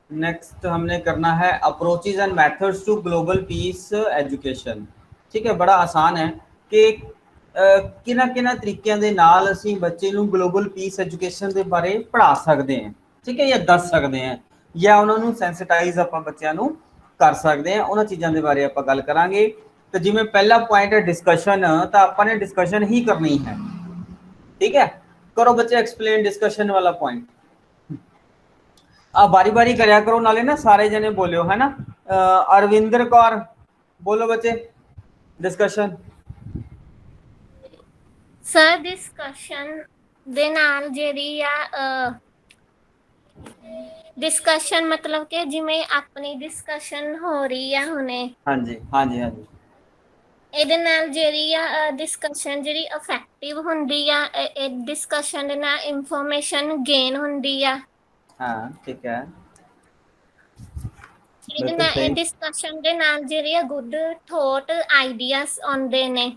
Next हमने करना है approaches and methods to global peace education. ठीक है, बड़ा आसान है कि किन्ना तरीकों के नाल असी बच्चे ਨੂੰ ग्लोबल पीस एजुकेशन के बारे पढ़ा सकते हैं, ठीक है, या दस सकते हैं, या उन्होंने सैंसिटाइज आप बच्चों को कर सकते हैं। उन्होंने चीज़ों के बारे आप गल करांगे। तो जिमें पहला पॉइंट है डिस्कशन, तो आपने डिस्कशन ही करनी है। ठीक है, करो बच्चे एक्सप्लेन डिस्कशन वाला पॉइंट। बारी बारी करया करो, नाले ना सारे जने बोलियो, है ना। अरविंदर कौर बोलो बच्चे डिस्कशन। सर डिस्कशन ਦੇ ਨਾਲ ਜਿਹੜੀ ਆ डिस्कशन मतलब कि जिमें अपनी डिस्कशन हो रही है हुणे। हाँ जी हाँ जी हाँ जी। ਇਹਦੇ ਨਾਲ ਜਿਹੜੀ ਆ ਡਿਸਕਸ਼ਨ ਜਿਹੜੀ ਇਫੈਕਟਿਵ ਹੁੰਦੀ ਆ, ਇਹ ਡਿਸਕਸ਼ਨ ਦੇ ਨਾਲ ਇਨਫੋਰਮੇਸ਼ਨ ਗੇਨ ਹੁੰਦੀ ਆ। हाँ ठीक है, ਇਹਦੇ बिल्कुल ਨਾਲ सही। ਡਿਸਕਸ਼ਨ ਦੇ ਨਾਲ ਜਿਹੜੇ ਆ ਗੁੱਡ ਥੋਟ ਆਈਡੀਆਜ਼ ਆਉਂਦੇ ਨੇ।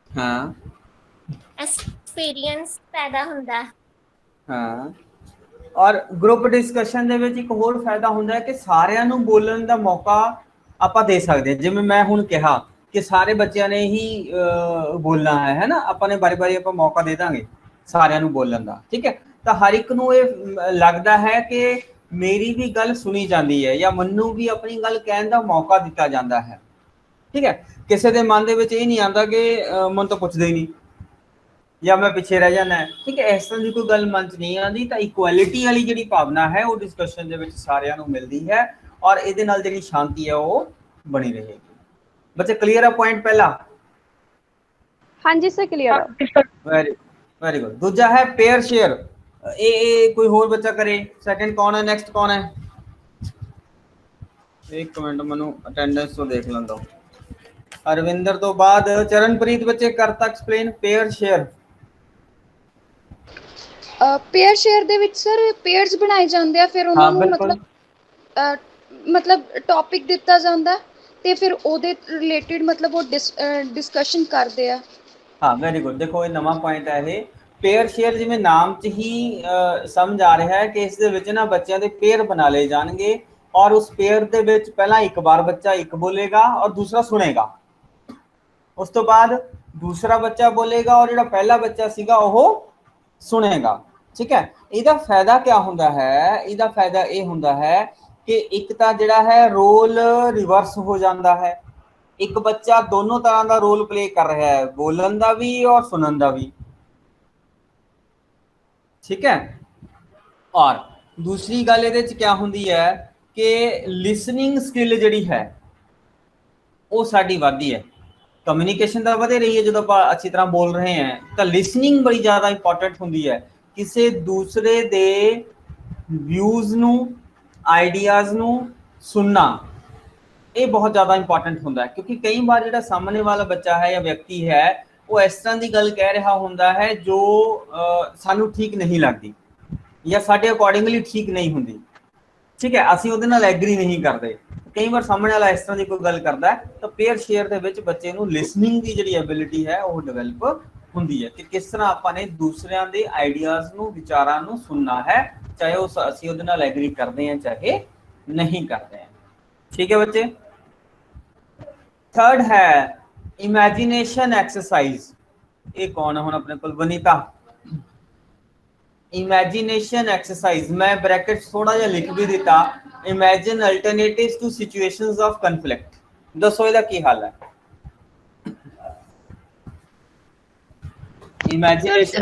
हाँ एक्सपीरियंस पैदा ਹੁੰਦਾ। हाँ, और ग्रुप डिस्कशन ਦੇ ਵਿੱਚ ਇੱਕ ਹੋਰ ਫਾਇਦਾ ਹੁੰਦਾ ਹੈ ਕਿ ਸਾਰਿਆਂ ਨੂੰ ਬੋਲਣ ਦਾ ਮੌਕਾ ਆਪਾਂ ਦੇ ਸਕਦੇ ਹਾਂ। ਜਿਵੇਂ ਮੈਂ ਹੁਣ ਕਿਹਾ ਕਿ ਸਾਰੇ ਬੱਚਿਆਂ ਨੇ ਹੀ ਬੋਲਣਾ ਹੈ ਨਾ, ਆਪਾਂ ਨੇ ਬਾਰੀ-ਬਾਰੀ ਆਪਾਂ ਮੌਕਾ ਦੇ ਦਾਂਗੇ ਸਾਰਿਆਂ ਨੂੰ ਬੋਲਣ ਦਾ। ਠੀਕ ਹੈ, ਤਾਂ ਹਰ ਇੱਕ ਨੂੰ ਇਹ ਲੱਗਦਾ ਹੈ ਕਿ ਮੇਰੀ ਵੀ ਗੱਲ ਸੁਣੀ ਜਾਂਦੀ ਹੈ, ਜਾਂ ਮੈਨੂੰ ਵੀ ਆਪਣੀ ਗੱਲ ਕਹਿਣ ਦਾ ਮੌਕਾ ਦਿੱਤਾ ਜਾਂਦਾ ਹੈ। ਠੀਕ ਹੈ, ਕਿਸੇ ਦੇ ਮਨ ਦੇ ਵਿੱਚ ਇਹ ਨਹੀਂ ਆਉਂਦਾ ਕਿ ਮੈਨੂੰ ਤਾਂ ਪੁੱਛਦੇ ਹੀ ਨਹੀਂ, या मैं पिछे रह जाना है। ठीक है, इस तरह की कोई गल मन च नहीं आती। तो इक्वैलिटी वाली जी भावना है वो डिस्कशन के सारिਆਂ ਨੂੰ मिलती है, और ये जी शांति है वो बनी रहेगी। बच्चे क्लीयर है पॉइंट पहला? हाँ जी सर क्लियर है। Very very good. दूजा है पेयर शेयर। ए कोई होर बच्चा करे। सेकंड कौन है, नेक्स्ट कौन है? एक मिनट मैनू अटेंडेंस तो देख लें दो। अरविंदर तो बाद चरणप्रीत बच्चे करता explain pair share. Pair share ਦੇ ਵਿੱਚ ਸਰ ਪੇਅਰਸ ਬਣਾਏ ਜਾਂਦੇ ਆ, ਫਿਰ ਉਹਨਾਂ ਨੂੰ ਮਤਲਬ ਟੌਪਿਕ ਦਿੱਤਾ ਜਾਂਦਾ ਤੇ ਫਿਰ ਉਹਦੇ ਰਿਲੇਟਡ ਮਤਲਬ ਉਹ डिस्कशन करते हैं। हाँ वेरी गुड। देखो ये नवा पॉइंट है ये पेयर शेयर, जिमें नाम च ही समझ आ रहा है कि इस दे विच ना बच्चों के पेयर बना ले जाएंगे, और उस पेयर दे विच पहला एक बार बच्चा एक बोलेगा और दूसरा सुनेगा, उस तो बाद दूसरा बच्चा बोलेगा और जो पहला बच्चा सीगा वो सुनेगा। ठीक है, इसका फायदा क्या होंदा है? इसका फायदा ये होंदा है कि एक तो जिहड़ा है रोल रिवर्स हो जाता है, एक बच्चा दोनों तरह का रोल प्ले कर रहा है, बोलन का भी और सुनन का भी। ठीक है, और दूसरी गल ये क्या होंदी है कि लिसनिंग स्किल जिहड़ी है वो साडी वधदी है। कम्यूनीकेशन तो वधे रही है जो आप अच्छी तरह बोल रहे हैं, तो लिसनिंग बड़ी ज़्यादा इंपॉर्टेंट होंदी है। किसी दूसरे दे व्यूज़ नू आइडियाज़ नू सुनना ये बहुत ज़्यादा इंपॉर्टेंट होंदा है, क्योंकि कई बार जो सामने वाला बच्चा है या व्यक्ति है वो इस तरह की गल कह रहा होंदा है जो सानू ठीक नहीं लगती या साडे अकॉर्डिंगली ठीक नहीं होंदी। ठीक है, असीं उहदे नाल एग्री नहीं करते। कई बार सामने वाला इस तरह की कोई गल करता है, तो पेयर शेयर दे विच बच्चे नू लिसनिंग की जिहड़ी एबिलिटी है वो डिवेलप होंदी है कि किस तरह आपां दूसरिਆਂ ਦੇ आइडियाज़ नू विचारां नू सुनना है, चाहे वो असीं उहदे नाल एग्री करते हैं चाहे नहीं करते हैं। ठीक है बच्चे। थर्ड है इमेजिनेशन एक्सरसाइज। ये कौन है हुण अपने कोल? वनीता। इमेजिनेशन एक्सरसाइज मैं ब्रैकेट थोड़ा जिहा लिख भी दिता। Imagine alternatives to situations of conflict. दसो इहदा की हाल है? इमेजिनेशन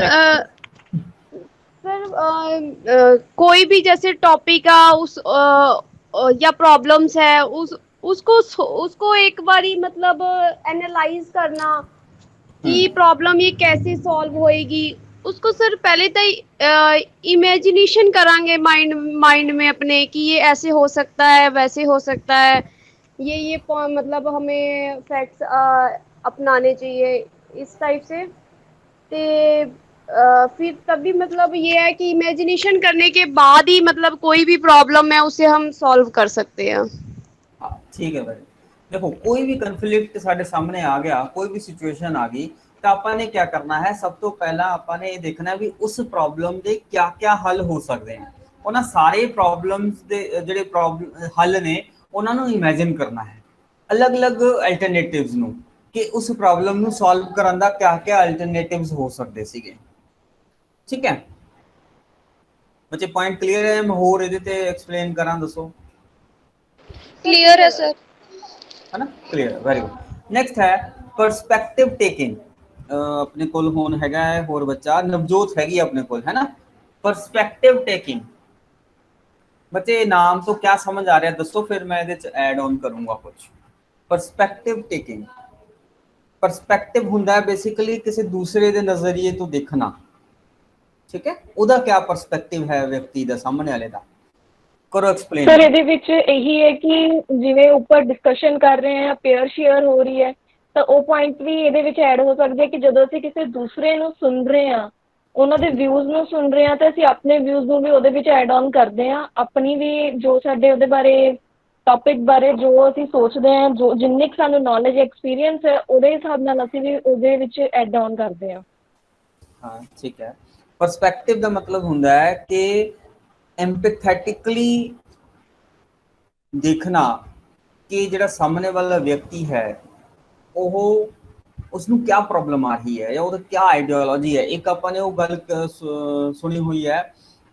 सर कोई भी जैसे टॉपिक है उस या प्रॉब्लम्स है उसको एक बारी मतलब एनालाइज करना कि प्रॉब्लम ये कैसे सॉल्व होएगी, उसको सर पहले तो इमेजिनेशन करांगे माइंड में अपने कि ये ऐसे हो सकता है वैसे हो सकता है, ये मतलब हमें फैक्ट्स अपनाने चाहिए इस टाइप से। फिर तभी मतलब ये है कि इमेजिनेशन करने के बाद ही मतलब कोई भी प्रॉब्लम है उसे हम सॉल्व कर सकते हैं। ठीक है भाई, देखो कोई भी कन्फ्लिक्ट साढ़े सामने आ गया, कोई भी सिचुएशन आ गई, तो आपने क्या करना है? सब तो पहला आपने ये देखना है भी उस प्रॉब्लम के क्या क्या हल हो सकते हैं। ਉਹਨਾਂ ਸਾਰੇ ਪ੍ਰੋਬਲਮਸ ਦੇ ਜਿਹੜੇ ਪ੍ਰੋਬਲਮ ਹੱਲ ਨੇ ਉਹਨਾਂ ਨੂੰ ਇਮੇਜਿਨ ਕਰਨਾ ਹੈ, ਅਲੱਗ-ਅਲੱਗ ਅਲਟਰਨੇਟਿਵਸ ਨੂੰ, ਕਿ ਉਸ ਪ੍ਰੋਬਲਮ ਨੂੰ ਸੋਲਵ ਕਰਨ ਦਾ ਕਿਆ-ਕਿਆ ਅਲਟਰਨੇਟਿਵਸ ਹੋ ਸਕਦੇ ਸੀਗੇ। ਠੀਕ ਹੈ ਬੱਚੇ, ਪੁਆਇੰਟ ਕਲੀਅਰ ਹੈ? ਮੈਂ ਹੋਰ ਇਹਦੇ ਤੇ ਐਕਸਪਲੇਨ ਕਰਾਂ, ਦੱਸੋ। क्लियर है सर। है ना, क्लियर, वेरी गुड। नेक्स्ट है परस्पेक्टिव टेकिंग। अपने कोल होन हैगा है होर बच्चा, नवजोत हैगी अपने कोल, है ना। परस्पेक्टिव टेकिंग बच्चे नाम तो क्या समझ आ रहा है दसो, फिर मैं ਇਹਦੇ ऐड ऑन करूंगा कुछ। परस्पेक्टिव टेकिंग, परस्पेक्टिव ਹੁੰਦਾ ਹੈ बेसिकली ਕਿਸੇ ਦੂਸਰੇ ਦੇ ਨਜ਼ਰੀਏ ਤੋਂ ਦੇਖਣਾ। ठीक है, ਉਹਦਾ क्या परस्पेक्टिव है ਵਿਅਕਤੀ ਦਾ, ਸਾਹਮਣੇ ਵਾਲੇ ਦਾ, ਕਰੋ ਐਕਸਪਲੇਨ। ਸਰ ਇਹਦੇ ਵਿੱਚ ਇਹੀ ਹੈ ਕਿ ਜਿਵੇਂ ਉੱਪਰ ਡਿਸਕਸ਼ਨ ਕਰ ਰਹੇ ਹਾਂ, ਪੇਅਰ ਸ਼ੇਅਰ ਹੋ ਰਹੀ ਹੈ, ਤਾਂ ਉਹ ਪੁਆਇੰਟ ਵੀ ਇਹਦੇ ਵਿੱਚ ਐਡ ਹੋ ਸਕਦੇ ਕਿ ਜਦੋਂ ਅਸੀਂ ਕਿਸੇ ਦੂਸਰੇ ਨੂੰ ਸੁਣ ਰਹੇ ਹਾਂ, ਉਹਨਾਂ ਦੇ ਵਿਊਜ਼ ਨੂੰ ਸੁਣ ਰਹੇ ਹਾਂ, ਤਾਂ ਅਸੀਂ ਆਪਣੇ ਵਿਊਜ਼ ਨੂੰ ਵੀ ਉਹਦੇ ਵਿੱਚ ਐਡ ਔਨ ਕਰਦੇ ਹਾਂ। ਆਪਣੀ ਵੀ ਜੋ ਸਾਡੇ ਉਹਦੇ ਬਾਰੇ ਟੌਪਿਕ ਬਾਰੇ ਜੋ ਅਸੀਂ ਸੋਚਦੇ ਹਾਂ, ਜੋ ਜਿੰਨੀ ਕੁ ਸਾਨੂੰ ਨੌਲੇਜ ਐਕਸਪੀਰੀਅੰਸ ਹੈ, ਉਹਦੇ ਹਿਸਾਬ ਨਾਲ ਅਸੀਂ ਵੀ ਉਹਦੇ ਵਿੱਚ ਐਡ ਔਨ ਕਰਦੇ ਹਾਂ। ਹਾਂ ਠੀਕ ਹੈ, ਪਰਸਪੈਕਟਿਵ ਦਾ ਮਤਲਬ ਹੁੰਦਾ ਹੈ ਕਿ एम्पैथेटिकली देखना कि ਜਿਹੜਾ ਸਾਹਮਣੇ ਵਾਲਾ ਵਿਅਕਤੀ ਹੈ ਉਹ ਉਸਨੂੰ क्या प्रॉब्लम आ रही है या ਉਹਦਾ क्या आइडियोलॉजी है। एक ਆਪਾਂ ਨੇ ਉਹ ਗੱਲ ਸੁਣੀ ਹੋਈ ਹੈ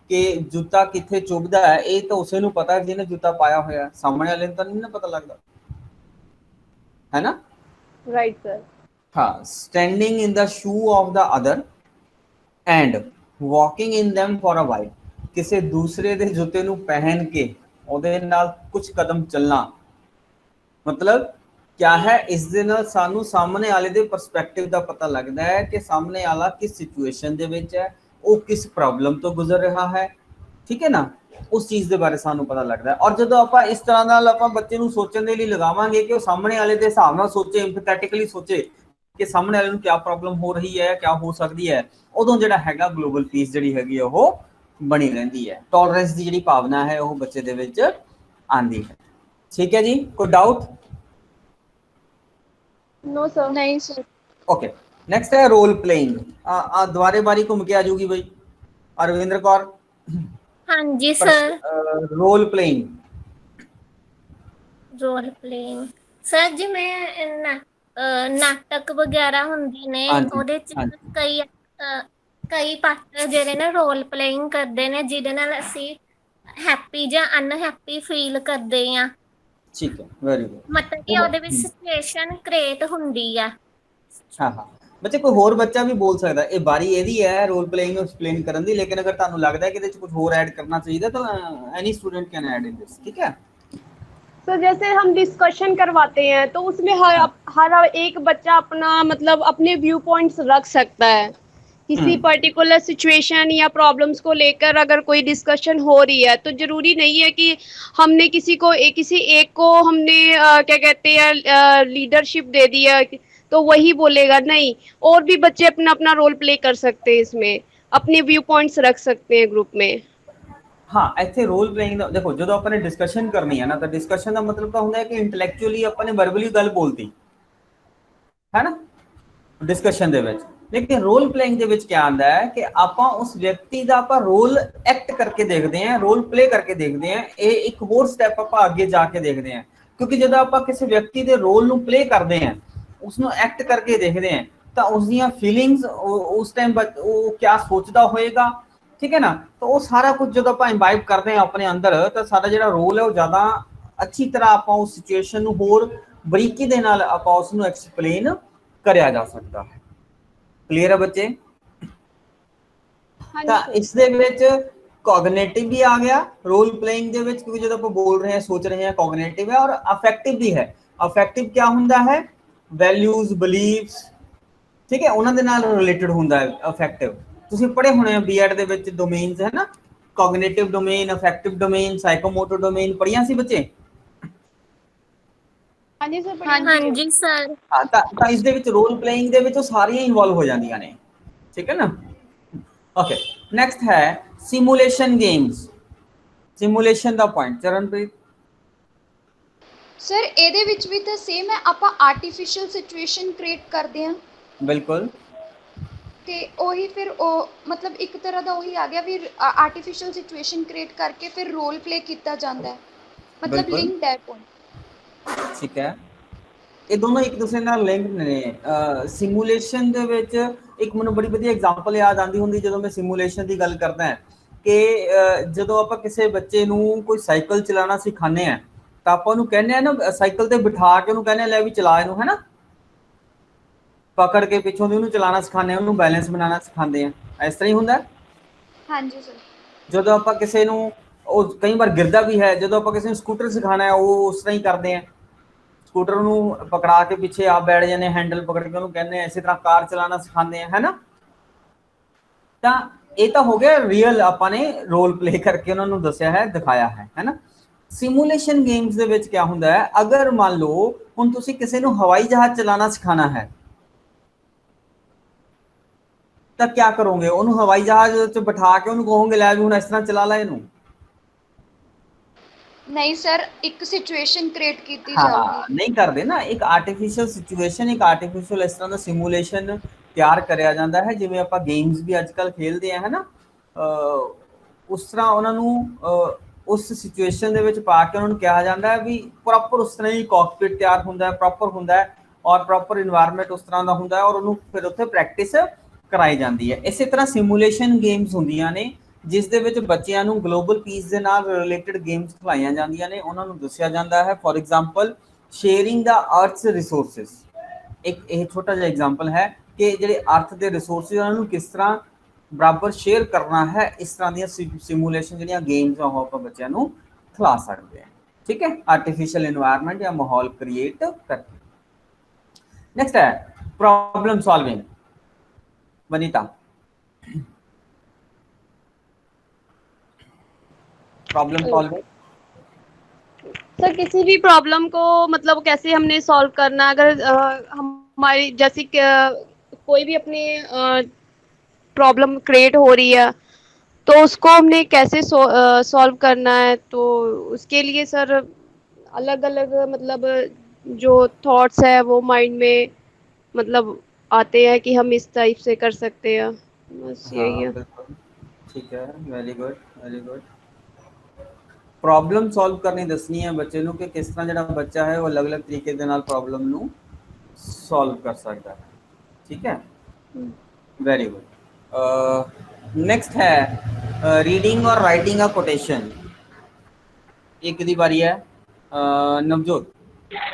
ਕਿ ਜੁੱਤਾ ਕਿੱਥੇ ਚੁਭਦਾ ਹੈ, ਇਹ ਤਾਂ ਉਸੇ ਨੂੰ ਪਤਾ ਜਿਹਨੇ ਜੁੱਤਾ ਪਾਇਆ ਹੋਇਆ, ਸਾਹਮਣੇ ਵਾਲੇ ਨੂੰ ਤਾਂ ਨਹੀਂ ਨਾ ਪਤਾ ਲੱਗਦਾ, ਹੈ ਨਾ। Right sir. हाँ, standing in the shoe of the other and walking in them for a while, ਕਿਸੇ ਦੂਸਰੇ ਦੇ ਜੁੱਤੇ ਨੂੰ ਪਹਿਨ ਕੇ ਉਹਦੇ ਨਾਲ ਕੁਝ ਕਦਮ ਚੱਲਣਾ, ਮਤਲਬ क्या है, ਇਸ ਦੇ ਨਾਲ ਸਾਨੂੰ ਸਾਹਮਣੇ ਵਾਲੇ ਦੇ ਪਰਸਪੈਕਟਿਵ ਦਾ ਪਤਾ ਲੱਗਦਾ ਹੈ ਕਿ ਸਾਹਮਣੇ ਵਾਲਾ ਕਿਸ ਸਿਚੁਏਸ਼ਨ ਦੇ ਵਿੱਚ ਹੈ, ਉਹ ਕਿਸ ਪ੍ਰੋਬਲਮ ਤੋਂ ਗੁਜ਼ਰ ਰਿਹਾ ਹੈ। ਠੀਕ ਹੈ ਨਾ, ਉਸ ਚੀਜ਼ ਦੇ ਬਾਰੇ ਸਾਨੂੰ ਪਤਾ ਲੱਗਦਾ ਹੈ। ਔਰ ਜਦੋਂ ਆਪਾਂ ਇਸ ਤਰ੍ਹਾਂ ਨਾਲ ਆਪਾਂ ਬੱਚੇ ਨੂੰ ਸੋਚਣ ਦੇ ਲਈ ਲਗਾਵਾਂਗੇ ਕਿ ਉਹ ਸਾਹਮਣੇ ਵਾਲੇ ਦੇ ਹਿਸਾਬ ਨਾਲ ਸੋਚੇ, ਐਮਪੈਥੈਟਿਕਲੀ ਸੋਚੇ ਕਿ ਸਾਹਮਣੇ ਵਾਲੇ ਨੂੰ ਕੀ ਪ੍ਰੋਬਲਮ ਹੋ ਰਹੀ ਹੈ, ਕੀ ਹੋ ਸਕਦੀ ਹੈ, ਉਦੋਂ ਜਿਹੜਾ ਹੈਗਾ ਗਲੋਬਲ ਪੀਸ ਜਿਹੜੀ ਹੈਗੀ ਉਹ ਬਣੀ ਰਹਿੰਦੀ ਹੈ। ਟੋਲਰੈਂਸ ਦੀ ਜਿਹੜੀ ਭਾਵਨਾ ਹੈ ਉਹ ਬੱਚੇ ਦੇ ਵਿੱਚ ਆਉਂਦੀ ਹੈ। ਠੀਕ ਹੈ ਜੀ, ਕੋਈ ਡਾਊਟ? No sir. नहीं सर। ओके, नेक्स्ट है रोल प्लेइंग। दोबारे बारी घूम के आ जाऊगी भाई अरविंद्र कौर। हाँ जी sir. Role playing, role playing sir, ਜਿਵੇਂ ਨਾਟਕ ਵਗੈਰਾ ਹੁੰਦੇ ਨੇ, ਉਹਦੇ ਚ ਕਈ ਪਾਤਰ ਜਿਹੜੇ ਨੇ ਰੋਲ ਪਲੇਇੰਗ ਕਰਦੇ ਨੇ, ਜਿਹਦੇ ਨਾਲ ਅਸੀਂ ਹੈਪੀ ਜਾਂ ਅਨਹੈਪੀ ਫੀਲ ਕਰਦੇ ਆ। ठीक है, वेरी गुड। ਮਤਲਬ ਕਿ ਉਹਦੇ ਵਿੱਚ ਸਿਚੁਏਸ਼ਨ ਕ੍ਰੀਏਟ ਹੁੰਦੀ ਆ। हाँ हाँ ਬੱਚੇ, ਕੋਈ ਹੋਰ ਬੱਚਾ ਵੀ ਬੋਲ ਸਕਦਾ, ਇਹ ਬਾਰੀ ਇਹਦੀ ਹੈ ਰੋਲ ਪਲੇਇੰਗ ਨੂੰ ਐਕਸਪਲੇਨ ਕਰਨ ਦੀ, ਲੇਕਿਨ ਅਗਰ ਤੁਹਾਨੂੰ ਲੱਗਦਾ ਹੈ ਕਿ ਇਹਦੇ ਵਿੱਚ ਕੁਝ ਹੋਰ ਐਡ ਕਰਨਾ ਚਾਹੀਦਾ ਤਾਂ any student can add in this. ठीक है तो जैसे हम डिस्कशन करवाते हैं तो उसमें हर एक बच्चा अपना मतलब अपने व्यू पॉइंट्स रख सकता है। किसी पर्टिकुलर सिचुएशन या प्रॉब्लम्स को लेकर अगर कोई डिस्कशन हो रही है तो जरूरी नहीं है कि हमने किसी एक को हमने क्या कहते हैं लीडरशिप दे दी है तो वही बोलेगा, नहीं, और भी बच्चे अपना अपना रोल प्ले कर सकते हैं, इसमें अपने व्यू पॉइंट्स रख सकते हैं ग्रुप में। हाँ, ਇੱਥੇ ਰੋਲ ਪਲੇਇੰਗ ਦਾ ਦੇਖੋ, ਜਦੋਂ ਆਪਾਂ ਨੇ ਡਿਸਕਸ਼ਨ ਕਰਨੀ ਹੈ ਨਾ, ਤਾਂ ਡਿਸਕਸ਼ਨ ਦਾ ਮਤਲਬ ਤਾਂ ਹੁੰਦਾ ਹੈ ਕਿ ਇੰਟੈਲੈਕਚੁਅਲੀ ਆਪਾਂ ਨੇ ਵਰਬਲੀ ਗੱਲ ਬੋਲਤੀ ਹੈ ਨਾ ਡਿਸਕਸ਼ਨ ਦੇ ਵਿੱਚ। ਲੇਕਿਨ ਰੋਲ ਪਲੇਇੰਗ ਦੇ ਵਿੱਚ ਕੀ ਆਉਂਦਾ ਹੈ ਕਿ ਆਪਾਂ ਉਸ ਵਿਅਕਤੀ ਦਾ ਆਪਾਂ ਰੋਲ ਐਕਟ ਕਰਕੇ ਦੇਖਦੇ ਹਾਂ, ਰੋਲ ਪਲੇ ਕਰਕੇ ਦੇਖਦੇ ਹਾਂ। ਇਹ ਇੱਕ ਹੋਰ ਸਟੈਪ ਆਪਾਂ ਅੱਗੇ ਜਾ ਕੇ ਦੇਖਦੇ ਹਾਂ, ਕਿਉਂਕਿ ਜਦੋਂ ਆਪਾਂ ਕਿਸੇ ਵਿਅਕਤੀ ਦੇ ਰੋਲ ਨੂੰ ਪਲੇ ਕਰਦੇ ਹਾਂ, ਉਸਨੂੰ ਐਕਟ ਕਰਕੇ ਦੇਖਦੇ ਹਾਂ, ਤਾਂ ਉਸ ਦੀਆਂ ਫੀਲਿੰਗਸ ਉਸ ਟਾਈਮ ਉਹ ਕੀ ਸੋਚਦਾ ਹੋਏਗਾ। ठीक है ना, तो वो सारा कुछ जो आप इंबाइब करते हैं अपने अंदर, तो सारा जो रोल है वो ज़्यादा अच्छी तरह आप उस सिचुएशन को होर बरीकी दे नाल आप उसनू एक्सप्लेन करया जा सकता है। क्लीयर है बच्चे? तो इस दे विच कॉग्निटिव भी आ गया रोल प्लेइंग दे विच, क्योंकि जो आप बोल रहे हैं सोच रहे हैं, कॉग्निटिव है। और अफेक्टिव भी है। अफेक्टिव क्या हुंदा है? वैल्यूज बिलीव्स, ठीक है, उन्हां दे नाल रिलेटेड हुंदा है अफेक्टिव। ਤੁਸੀਂ ਪੜ੍ਹੇ ਹੋਣੇ ਆ ਬੀਐਡ ਦੇ ਵਿੱਚ ਡੋਮੇਨਸ, ਹੈ ਨਾ, cognitive domain, effective domain, ਸਾਈਕੋਮੋਟਰ domain ਪੜ੍ਹੀਆਂ ਸੀ ਬੱਚੇ? ਹਾਂਜੀ ਸਰ। ਹਾਂ, ਤਾਂ ਇਸ ਦੇ ਵਿੱਚ ਰੋਲ ਪਲੇਇੰਗ ਦੇ ਵਿੱਚ ਉਹ ਸਾਰੀਆਂ ਇਨਵੋਲਵ ਹੋ ਜਾਂਦੀਆਂ ਨੇ। ਠੀਕ ਹੈ ਨਾ। ਓਕੇ, ਨੈਕਸਟ ਹੈ ਸਿਮੂਲੇਸ਼ਨ ਗੇਮਸ। ਸਿਮੂਲੇਸ਼ਨ ਦਾ ਪੁਆਇੰਟ ਚਰਨਪ੍ਰੀਤ। ਸਰ ਇਹਦੇ ਵਿੱਚ ਵੀ ਤਾਂ ਸੇਮ ਹੈ, ਆਪਾਂ ਆਰਟੀਫੀਸ਼ੀਅਲ ਸਿਚੁਏਸ਼ਨ ਕ੍ਰੀਏਟ ਕਰਦੇ ਹਾਂ। ਬਿਲਕੁਲ, ਤੇ ਉਹੀ ਫਿਰ ਉਹ ਮਤਲਬ ਇੱਕ ਤਰ੍ਹਾਂ ਦਾ ਉਹੀ ਆ ਗਿਆ ਵੀ ਆਰਟੀਫੀਸ਼ੀਅਲ ਸਿਚੁਏਸ਼ਨ ਕ੍ਰੀਏਟ ਕਰਕੇ ਫਿਰ ਰੋਲ ਪਲੇ ਕੀਤਾ ਜਾਂਦਾ ਹੈ, ਮਤਲਬ ਬਿਲਕੁਲ ਲਿੰਕਡ ਹੈ ਪੁਆਇੰਟ। ਠੀਕ ਹੈ, ਇਹ ਦੋਨੋਂ ਇੱਕ ਦੂਸਰੇ ਨਾਲ ਲਿੰਕ ਨੇ। ਸਿਮੂਲੇਸ਼ਨ ਦੇ ਵਿੱਚ ਇੱਕ ਮੈਨੂੰ ਬੜੀ ਵਧੀਆ ਐਗਜ਼ਾਮਪਲ ਯਾਦ ਆਉਂਦੀ ਹੁੰਦੀ ਜਦੋਂ ਮੈਂ ਸਿਮੂਲੇਸ਼ਨ ਦੀ ਗੱਲ ਕਰਦਾ ਹਾਂ ਕਿ ਜਦੋਂ ਆਪਾਂ ਕਿਸੇ ਬੱਚੇ ਨੂੰ ਕੋਈ ਸਾਈਕਲ ਚਲਾਉਣਾ ਸਿਖਾਉਂਦੇ ਹਾਂ ਤਾਂ ਆਪਾਂ ਉਹਨੂੰ ਕਹਿੰਦੇ ਆ ਨਾ ਸਾਈਕਲ ਤੇ ਬਿਠਾ ਕੇ ਉਹਨੂੰ ਕਹਿੰਦੇ ਆ ਲੈ ਵੀ ਚਲਾ ਇਹਨੂੰ, ਹੈ ਨਾ, ਪਕੜ ਕੇ ਪਿੱਛੋਂ ਦੀ ਉਹਨੂੰ ਚਲਾਉਣਾ ਸਿਖਾਉਂਦੇ ਆ, ਉਹਨੂੰ ਬੈਲੈਂਸ ਬਣਾਉਣਾ ਸਿਖਾਉਂਦੇ ਆ, ਇਸ ਤਰ੍ਹਾਂ ਹੀ ਹੁੰਦਾ। ਹਾਂਜੀ ਸਰ। ਜਦੋਂ ਆਪਾਂ ਕਿਸੇ ਨੂੰ, ਉਹ ਕਈ ਵਾਰ ਗਿਰਦਾ ਵੀ ਹੈ, ਜਦੋਂ ਆਪਾਂ ਕਿਸੇ ਨੂੰ ਸਕੂਟਰ ਸਿਖਾਉਣਾ ਹੈ ਉਹ ਉਸ ਤਰ੍ਹਾਂ ਹੀ ਕਰਦੇ ਆ, ਸਕੂਟਰ ਨੂੰ ਪਕੜਾ ਕੇ ਪਿੱਛੇ ਆਪ ਬੈਠ ਜਾਂਦੇ, ਹੈਂਡਲ ਪਕੜ ਕੇ ਉਹਨੂੰ ਕਹਿੰਦੇ ਆ, ਇਸੇ ਤਰ੍ਹਾਂ ਕਾਰ ਚਲਾਉਣਾ ਸਿਖਾਉਂਦੇ ਆ, ਹੈ ਨਾ। ਤਾਂ ਇਹ ਤਾਂ ਹੋ ਗਿਆ ਰੀਅਲ, ਆਪਾਂ ਨੇ ਰੋਲ ਪਲੇ ਕਰਕੇ ਉਹਨਾਂ ਨੂੰ ਦੱਸਿਆ ਹੈ, ਦਿਖਾਇਆ ਹੈ ਨਾ। ਸਿਮੂਲੇਸ਼ਨ ਗੇਮਸ ਦੇ ਵਿੱਚ ਕੀ ਹੁੰਦਾ ਹੈ, ਅਗਰ ਮੰਨ ਲਓ ਹੁਣ ਤੁਸੀਂ ਕਿਸੇ ਨੂੰ ਹਵਾਈ ਜਹਾਜ਼ ਚਲਾਉਣਾ ਸਿਖਾਉਣਾ ਹੈ ਤਾਂ क्या करोगे, ਉਹਨੂੰ ਹਵਾਈ ਜਹਾਜ਼ ਚ ਬਿਠਾ ਕੇ ਉਹਨੂੰ ਕਹੋਗੇ ਲੈ ਵੀ ਹੁਣ ਇਸ ਤਰ੍ਹਾਂ ਚਲਾ ਲੈ ਇਹਨੂੰ? ਨਹੀਂ ਸਰ, ਇੱਕ ਸਿਚੁਏਸ਼ਨ ਕ੍ਰੀਏਟ ਕੀਤੀ ਹਾਂ ਜਾਊਗੀ। ਨਹੀਂ ਕਰਦੇ ਨਾ, ਇੱਕ ਆਰਟੀਫੀਸ਼ੀਅਲ ਸਿਚੁਏਸ਼ਨ, ਇੱਕ ਆਰਟੀਫੀਸ਼ੀਅਲ ਇਸ ਤਰ੍ਹਾਂ ਦਾ ਸਿਮੂਲੇਸ਼ਨ ਤਿਆਰ ਕਰਿਆ ਜਾਂਦਾ ਹੈ, ਜਿਵੇਂ ਆਪਾਂ ਗੇਮਸ ਵੀ ਅੱਜ ਕੱਲ੍ਹ ਖੇਲਦੇ ਆ, ਹੈ ਨਾ, ਉਸ ਤਰ੍ਹਾਂ ਉਹਨਾਂ ਨੂੰ ਉਸ ਸਿਚੁਏਸ਼ਨ ਦੇ ਵਿੱਚ ਪਾ ਕੇ ਉਹਨਾਂ ਨੂੰ ਕਿਹਾ ਜਾਂਦਾ ਹੈ ਵੀ ਪ੍ਰੋਪਰ ਉਸ ਤਰ੍ਹਾਂ ਹੀ ਕਾਕਪਿਟ ਤਿਆਰ ਹੁੰਦਾ ਹੈ, ਪ੍ਰੋਪਰ ਹੁੰਦਾ ਹੈ, ਔਰ ਪ੍ਰੋਪਰ ਇਨਵਾਇਰਨਮੈਂਟ ਉਸ ਤਰ੍ਹਾਂ ਦਾ ਹੁੰਦਾ ਹੈ, ਔਰ ਉਹਨੂੰ ਫਿਰ ਉੱਥੇ ਪ੍ਰੈਕਟਿਸ ਕਰਾਈ ਜਾਂਦੀ ਹੈ। ਇਸੇ ਤਰ੍ਹਾਂ ਸਿਮੂਲੇਸ਼ਨ ਗੇਮਸ ਹੁੰਦੀਆਂ ਨੇ ਜਿਸ ਦੇ ਵਿੱਚ ਬੱਚਿਆਂ ਨੂੰ ਗਲੋਬਲ ਪੀਸ ਦੇ ਨਾਲ ਰਿਲੇਟਡ ਗੇਮਸ ਖਿਲਾਈਆਂ ਜਾਂਦੀਆਂ ਨੇ, ਉਹਨਾਂ ਨੂੰ ਦੱਸਿਆ ਜਾਂਦਾ ਹੈ। ਫॉर एग्जांपल ਸ਼ੇਅਰਿੰਗ ਦਾ ਅਰਥ ਰਿਸੋਰਸਿਸ, ਇੱਕ ਇਹ ਛੋਟਾ ਜਿਹਾ ਐਗਜ਼ਾਮਪਲ ਹੈ ਕਿ ਜਿਹੜੇ ਅਰਥ ਦੇ ਰਿਸੋਰਸਿਸ ਉਹਨਾਂ ਨੂੰ ਕਿਸ ਤਰ੍ਹਾਂ ਬਰਾਬਰ ਸ਼ੇਅਰ ਕਰਨਾ ਹੈ, ਇਸ ਤਰ੍ਹਾਂ ਦੀਆਂ ਸਿਮੂਲੇਸ਼ਨ ਜਿਹੜੀਆਂ ਗੇਮਸ ਆ ਉਹ ਆਪਾਂ ਬੱਚਿਆਂ ਨੂੰ ਖਿਲਾ ਸਕਦੇ ਹਾਂ, ਠੀਕ ਹੈ, ਆर्टिफिशियल एनवायरनमेंट ਜਾਂ ਮਾਹੌਲ ਕ੍ਰੀਏਟ ਕਰਕੇ। नेक्स्ट है problem solving. Vanita, problem solving sir किसी भी प्रॉब्लम को मतलब कैसे हमने सॉल्व करना, अगर हमारी जैसे कोई भी अपनी प्रॉब्लम क्रिएट हो रही है तो उसको हमने कैसे सॉल्व करना है, तो उसके लिए सर अलग अलग मतलब जो थॉट्स है वो माइंड में मतलब आते हैं कि हम इस टाइप से कर सकते हैं, बस हाँ यही है। बिल्कुल ठीक है, very good very good. Problem solve करनी दसनी है बच्चे ਨੂੰ ਕਿ ਕਿਸ ਤਰ੍ਹਾਂ ਜਿਹੜਾ ਬੱਚਾ ਹੈ ਉਹ ਅਲੱਗ-ਅਲੱਗ ਤਰੀਕੇ ਦੇ ਨਾਲ ਪ੍ਰੋਬਲਮ ਨੂੰ ਸੋਲਵ ਕਰ ਸਕਦਾ ਹੈ, ठीक है, वेरी गुड। नेक्स्ट है रीडिंग और राइटिंग अ कोटेशन। एक दी बारी है नवजोत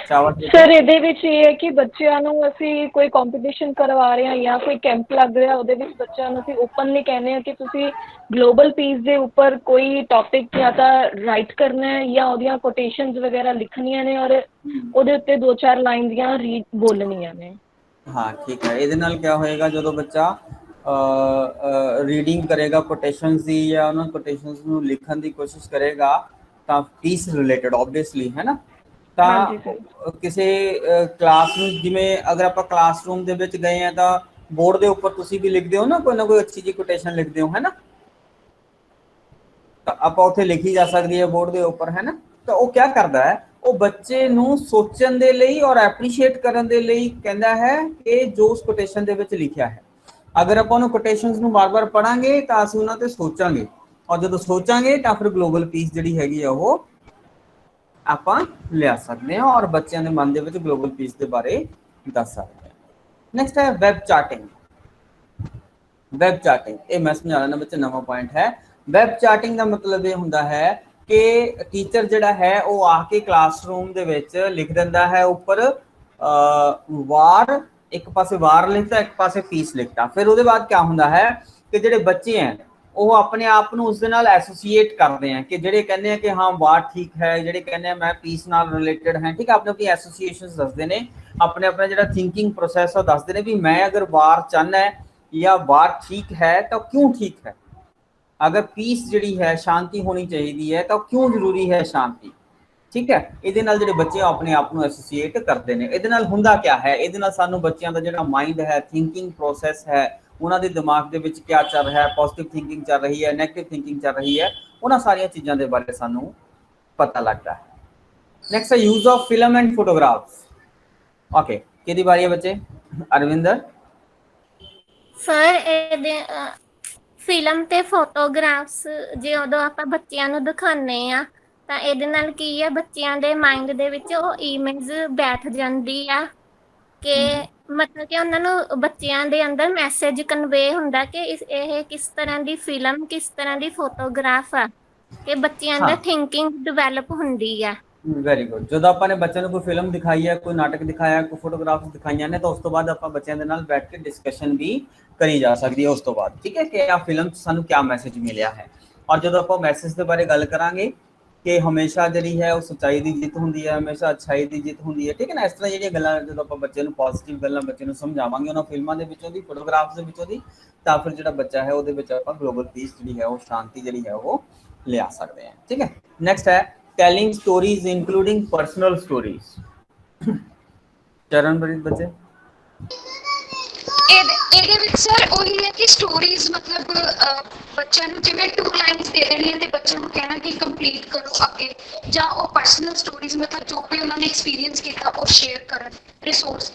ਸਰ ਇਹਦੇ ਵਿੱਚ ਇਹ ਹੈ ਕਿ ਬੱਚਿਆਂ ਨੂੰ ਅਸੀਂ ਕੋਈ ਕੰਪੀਟੀਸ਼ਨ ਕਰਵਾ ਰਹੇ ਹਾਂ ਜਾਂ ਕੋਈ ਕੈਂਪ ਲੱਗ ਰਿਹਾ ਉਹਦੇ ਵਿੱਚ ਬੱਚਿਆਂ ਨੂੰ ਅਸੀਂ ਓਪਨਲੀ ਕਹਿੰਦੇ ਹਾਂ ਕਿ ਤੁਸੀਂ ਗਲੋਬਲ ਪੀਸ ਦੇ ਉੱਪਰ ਕੋਈ ਟੌਪਿਕ ਜਾਂ ਤਾਂ ਰਾਈਟ ਕਰਨਾ ਹੈ ਜਾਂ ਉਹਦੀਆਂ ਕੋਟੇਸ਼ਨਸ ਵਗੈਰਾ ਲਿਖਣੀਆਂ ਨੇ ਔਰ ਉਹਦੇ ਉੱਤੇ 2-4 ਲਾਈਨ ਦੀਆਂ ਰੀਡ ਬੋਲਣੀਆਂ ਨੇ। हाँ ठीक है, ਇਹਦੇ ਨਾਲ क्या होएगा ਜਦੋਂ ਬੱਚਾ ਰੀਡਿੰਗ ਕਰੇਗਾ ਕੋਟੇਸ਼ਨਸ ਦੀ ਜਾਂ ਉਹਨਾਂ ਕੋਟੇਸ਼ਨਸ ਨੂੰ ਲਿਖਣ ਦੀ ਕੋਸ਼ਿਸ਼ ਕਰੇਗਾ ਤਾਂ ਪੀਸ ਰਿਲੇਟਡ ਆਬਵੀਅਸਲੀ ਹੈ ਨਾ। ਤਾਂ ਕਿਸੇ ਕਲਾਸ ਨੂੰ ਜਿਵੇਂ ਅਗਰ ਆਪਾਂ ਕਲਾਸਰੂਮ ਦੇ ਵਿੱਚ ਗਏ ਆ ਤਾਂ ਬੋਰਡ ਦੇ ਉੱਪਰ ਤੁਸੀਂ ਵੀ ਲਿਖਦੇ ਹੋ ਨਾ ਕੋਈ ਅੱਛੀ ਜੀ ਕੋਟੇਸ਼ਨ ਲਿਖਦੇ ਹੋ, ਹੈ ਨਾ, ਤਾਂ ਆਪਾਂ ਉੱਥੇ ਲਿਖੀ ਜਾ ਸਕਦੀ ਹੈ ਬੋਰਡ ਦੇ ਉੱਪਰ, ਹੈ ਨਾ। ਤਾਂ ਉਹ ਕੀ ਕਰਦਾ ਹੈ, ਉਹ ਬੱਚੇ ਨੂੰ ਸੋਚਣ ਦੇ ਲਈ ਔਰ ਐਪਰੀਸ਼ੀਏਟ ਕਰਨ ਦੇ ਲਈ ਕਹਿੰਦਾ ਹੈ ਕਿ ਜੋ ਉਸ ਕੋਟੇਸ਼ਨ ਦੇ ਵਿੱਚ ਲਿਖਿਆ ਹੈ। ਅਗਰ ਆਪਾਂ ਉਹਨੂੰ ਕੋਟੇਸ਼ਨਸ ਨੂੰ ਬਾਰ-ਬਾਰ ਪੜਾਂਗੇ ਤਾਂ ਅਸੀਂ ਉਹਨਾਂ ਤੇ ਸੋਚਾਂਗੇ ਔਰ ਜਦੋਂ ਸੋਚਾਂਗੇ ਤਾਂ ਫਿਰ ਗਲੋਬਲ ਪੀਸ ਜਿਹੜੀ ਹੈਗੀ ਆ ਉਹ ਆਪਾਂ ਲਿਆ ਸਕਦੇ ਹਾਂ ਔਰ ਬੱਚਿਆਂ ਦੇ ਮਨ ਦੇ ਵਿੱਚ ਗਲੋਬਲ ਪੀਸ ਦੇ ਬਾਰੇ ਦੱਸ ਸਕਦੇ ਹਾਂ। ਨੈਕਸਟ ਹੈ ਵੈਬ ਚਾਰਟਿੰਗ। ਵੈਬ ਚਾਰਟਿੰਗ ਇਹ ਮੈਂ ਸਮਝਾ ਲੈਣਾ ਬੱਚੇ, ਨਵਾਂ ਪੁਆਇੰਟ ਹੈ। ਵੈਬ ਚਾਰਟਿੰਗ ਦਾ ਮਤਲਬ ਇਹ ਹੁੰਦਾ ਹੈ ਕਿ ਟੀਚਰ ਜਿਹੜਾ ਹੈ ਉਹ ਆ ਕੇ ਕਲਾਸਰੂਮ ਦੇ ਵਿੱਚ ਲਿਖ ਦਿੰਦਾ ਹੈ ਉੱਪਰ ਵਾਰ, ਇੱਕ ਪਾਸੇ ਵਾਰ ਲਿਖਦਾ, ਇੱਕ ਪਾਸੇ ਪੀਸ ਲਿਖਦਾ। ਫਿਰ ਉਹਦੇ ਬਾਅਦ ਕੀ ਹੁੰਦਾ ਹੈ ਕਿ ਜਿਹੜੇ ਬੱਚੇ ਹੈ ਉਹ ਆਪਣੇ ਆਪ ਨੂੰ ਉਸ ਦੇ ਨਾਲ ਐਸੋਸੀਏਟ ਕਰਦੇ हैं कि ਜਿਹੜੇ ਕਹਿੰਦੇ ਆ ਕਿ ਹਾਂ ਵਾਰ ਠੀਕ ਹੈ, ਜਿਹੜੇ ਕਹਿੰਦੇ ਆ ਮੈਂ ਪੀਸ ਨਾਲ ਰਿਲੇਟਡ ਹੈ, ਠੀਕ ਹੈ, ਆਪਣੇ ਆਪਣੀ ਐਸੋਸੀਏਸ਼ਨਸ ਦੱਸਦੇ ਨੇ, ਆਪਣੇ ਆਪਣਾ ਜਿਹੜਾ ਥਿੰਕਿੰਗ ਪ੍ਰੋਸੈਸ ਉਹ ਦੱਸਦੇ ਨੇ ਵੀ ਮੈਂ ਅਗਰ ਵਾਰ ਚਾਹੁੰਦਾ ਹੈ ਜਾਂ ਵਾਰ ਠੀਕ ਹੈ ਤਾਂ ਕਿਉਂ ਠੀਕ ਹੈ, ਅਗਰ ਪੀਸ ਜਿਹੜੀ ਹੈ ਸ਼ਾਂਤੀ ਹੋਣੀ ਚਾਹੀਦੀ ਹੈ ਤਾਂ ਕਿਉਂ ਜ਼ਰੂਰੀ ਹੈ ਸ਼ਾਂਤੀ, ਠੀਕ ਹੈ। ਇਹਦੇ ਨਾਲ ਜਿਹੜੇ ਬੱਚੇ ਆਪਣੇ ਆਪ ਨੂੰ ਐਸੋਸੀਏਟ ਕਰਦੇ ਨੇ। ਇਹਦੇ ਨਾਲ ਹੁੰਦਾ ਕੀ ਹੈ, ਇਹਦੇ ਨਾਲ ਸਾਨੂੰ ਬੱਚਿਆਂ ਦਾ ਜਿਹੜਾ ਮਾਈਂਡ ਹੈ, ਥਿੰਕਿੰਗ ਪ੍ਰੋਸੈਸ ਹੈ, ਉਹਨਾਂ ਦੇ ਦਿਮਾਗ ਦੇ ਵਿੱਚ ਕੀ ਚੱਲ ਰਿਹਾ ਹੈ, ਪੋਜ਼ਿਟਿਵ ਥਿੰਕਿੰਗ ਚੱਲ ਰਹੀ ਹੈ, ਨੈਗੇਟਿਵ ਥਿੰਕਿੰਗ ਚੱਲ ਰਹੀ ਹੈ, ਉਹਨਾਂ ਸਾਰੀਆਂ ਚੀਜ਼ਾਂ ਦੇ ਬਾਰੇ ਸਾਨੂੰ ਪਤਾ ਲੱਗਦਾ ਹੈ। ਨੈਕਸਟ ਹੈ use of film and photographs. Okay, ਕਿਹਦੀ ਵਾਰੀ ਹੈ ਬੱਚੇ? ਅਰਵਿੰਦਰ। ਸਰ ਇਹਦੇ ਫਿਲਮ ਤੇ ਫੋਟੋਗ੍ਰਾਫਸ ਜੇ ਉਦੋਂ ਆਪਾਂ ਬੱਚਿਆਂ ਨੂੰ ਦਿਖਾਉਂਦੇ ਆ ਤਾਂ ਇਹਦੇ ਨਾਲ ਕੀ ਆ, ਬੱਚਿਆਂ ਦੇ ਮਾਈਂਡ ਦੇ ਵਿੱਚ ਉਹ ਇਮੇਜ ਬੈਠ ਜਾਂਦੀ ਆ ਕਿ ਮਤਲਬ ਕਿ ਉਹਨਾਂ ਨੂੰ ਬੱਚਿਆਂ ਦੇ ਅੰਦਰ ਮੈਸੇਜ ਕਨਵੇ ਹੁੰਦਾ ਕਿ ਇਹ ਕਿਸ ਤਰ੍ਹਾਂ ਦੀ ਫਿਲਮ, ਕਿਸ ਤਰ੍ਹਾਂ ਦੀ ਫੋਟੋਗ੍ਰਾਫ ਆ, ਕਿ ਬੱਚਿਆਂ ਦਾ ਹਾਂ ਥਿੰਕਿੰਗ ਡਿਵੈਲਪ ਹੁੰਦੀ ਆ। Very good. ਜਦੋਂ ਆਪਾਂ ਨੇ ਬੱਚਿਆਂ ਨੂੰ ਕੋਈ ਫਿਲਮ ਦਿਖਾਈ ਹੈ, ਕੋਈ ਨਾਟਕ ਦਿਖਾਇਆ, ਕੋਈ ਫੋਟੋਗ੍ਰਾਫਸ ਦਿਖਾਈਆਂ ਨੇ, ਤਾਂ ਉਸ ਤੋਂ ਬਾਅਦ ਆਪਾਂ ਬੱਚਿਆਂ ਦੇ ਨਾਲ ਬੈਠ ਕੇ ਡਿਸਕਸ਼ਨ ਵੀ ਕਰੀ ਜਾ ਸਕਦੀ ਹੈ ਉਸ ਤੋਂ ਬਾਅਦ, ਠੀਕ ਹੈ, ਕਿ ਆ ਫਿਲਮ 'ਚ ਸਾਨੂੰ ਕਿਆ ਮੈਸੇਜ ਮਿਲਿਆ ਹੈ। ਔਰ ਜਦੋਂ ਆਪਾਂ ਮੈਸੇਜ ਦੇ ਬਾਰੇ ਗੱਲ ਕਰਾਂਗੇ ਕਿ ਹਮੇਸ਼ਾ ਜਿਹੜੀ ਹੈ ਉਹ ਸੱਚਾਈ ਦੀ ਜਿੱਤ ਹੁੰਦੀ ਹੈ, ਹਮੇਸ਼ਾ ਅੱਛਾਈ ਦੀ ਜਿੱਤ ਹੁੰਦੀ ਹੈ, ਠੀਕ ਹੈ ਨਾ। ਇਸ ਤਰ੍ਹਾਂ ਜਿਹੜੀਆਂ ਗੱਲਾਂ ਜਦੋਂ ਆਪਾਂ ਬੱਚੇ ਨੂੰ ਪੋਜ਼ਿਟਿਵ ਗੱਲਾਂ ਬੱਚੇ ਨੂੰ ਸਮਝਾਵਾਂਗੇ ਉਹਨਾਂ ਫਿਲਮਾਂ ਦੇ ਵਿੱਚੋਂ ਦੀ, ਫੋਟੋਗ੍ਰਾਫਸ ਦੇ ਵਿੱਚੋਂ ਦੀ, ਤਾਂ ਫਿਰ ਜਿਹੜਾ ਬੱਚਾ ਹੈ ਉਹਦੇ ਵਿੱਚ ਆਪਾਂ ਗਲੋਬਲ ਪੀਸ ਜਿਹੜੀ ਹੈ ਉਹ ਸ਼ਾਂਤੀ ਜਿਹੜੀ ਹੈ ਉਹ ਲਿਆ ਸਕਦੇ ਹਾਂ, ਠੀਕ ਹੈ। ਨੈਕਸਟ ਹੈ telling stories including personal stories। Charanpreet ਬੱਚੇ ਇਹਦੇ ਵਿੱਚ ਸਰ ਉਹੀ ਹੈ ਕਿ ਸਟੋਰੀਜ਼ ਮਤਲਬ ਬੱਚਿਆਂ ਨੂੰ ਜਿਵੇਂ 2 ਲਾਈਨਸ ਦੇ ਦੇਣੀਆਂ ਤੇ ਬੱਚਿਆਂ ਨੂੰ ਕਹਿਣਾ ਕਿ ਕੰਪਲੀਟ ਕਰੋ ਅੱਗੇ, ਜਾਂ ਉਹ ਪਰਸਨਲ ਸਟੋਰੀਜ਼ ਮਤਲਬ ਜੋ ਵੀ ਉਹਨਾਂ ਨੇ ਐਕਸਪੀਰੀਅੰਸ ਕੀਤਾ ਉਹ ਸ਼ੇਅਰ ਕਰਨ, ਰਿਸੋਰਸ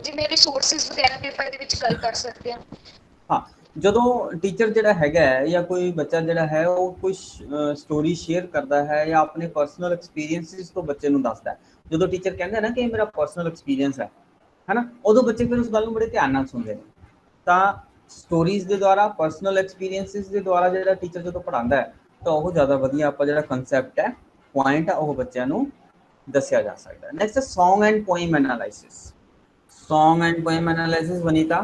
ਜਿਵੇਂ ਰਿਸੋਰਸਿਸ ਵਗੈਰਾ ਦੇ ਆਪਾਂ ਇਹਦੇ ਵਿੱਚ ਗੱਲ ਕਰ ਸਕਦੇ ਹਾਂ। ਹਾਂ, ਜਦੋਂ ਟੀਚਰ ਜਿਹੜਾ ਹੈਗਾ ਜਾਂ ਕੋਈ ਬੱਚਾ ਜਿਹੜਾ ਹੈ ਉਹ ਕੋਈ ਸਟੋਰੀ ਸ਼ੇਅਰ ਕਰਦਾ ਹੈ ਜਾਂ ਆਪਣੇ ਪਰਸਨਲ ਐਕਸਪੀਰੀਅੰਸਿਸ ਤੋਂ ਬੱਚੇ ਨੂੰ ਦੱਸਦਾ ਹੈ, ਜਦੋਂ ਟੀਚਰ ਕਹਿੰਦਾ ਨਾ ਕਿ ਇਹ ਮੇਰਾ ਪਰਸਨਲ ਐਕਸਪੀਰੀਅੰਸ ਹੈ ਨਾ, ਉਦੋਂ ਬੱਚੇ ਫਿਰ ਉਸ ਗੱਲ ਨੂੰ ਬੜੇ ਧਿਆਨ ਨਾਲ ਸੁਣਦੇ ਨੇ। ਤਾਂ ਸਟੋਰੀਜ਼ ਦੇ ਦੁਆਰਾ, ਪਰਸਨਲ ਐਕਸਪੀਰੀਅੰਸਿਸ ਦੇ ਦੁਆਰਾ ਜਿਹੜਾ ਟੀਚਰ ਜਦੋਂ ਪੜ੍ਹਾਉਂਦਾ ਹੈ ਤਾਂ ਉਹ ਜ਼ਿਆਦਾ ਵਧੀਆ ਆਪਾਂ ਜਿਹੜਾ ਕੰਸੈਪਟ ਹੈ, ਪੁਆਇੰਟ ਹੈ, ਉਹ ਬੱਚਿਆਂ ਨੂੰ ਦੱਸਿਆ ਜਾ ਸਕਦਾ ਹੈ। Next song and poem analysis. Song and poem analysis Vanita.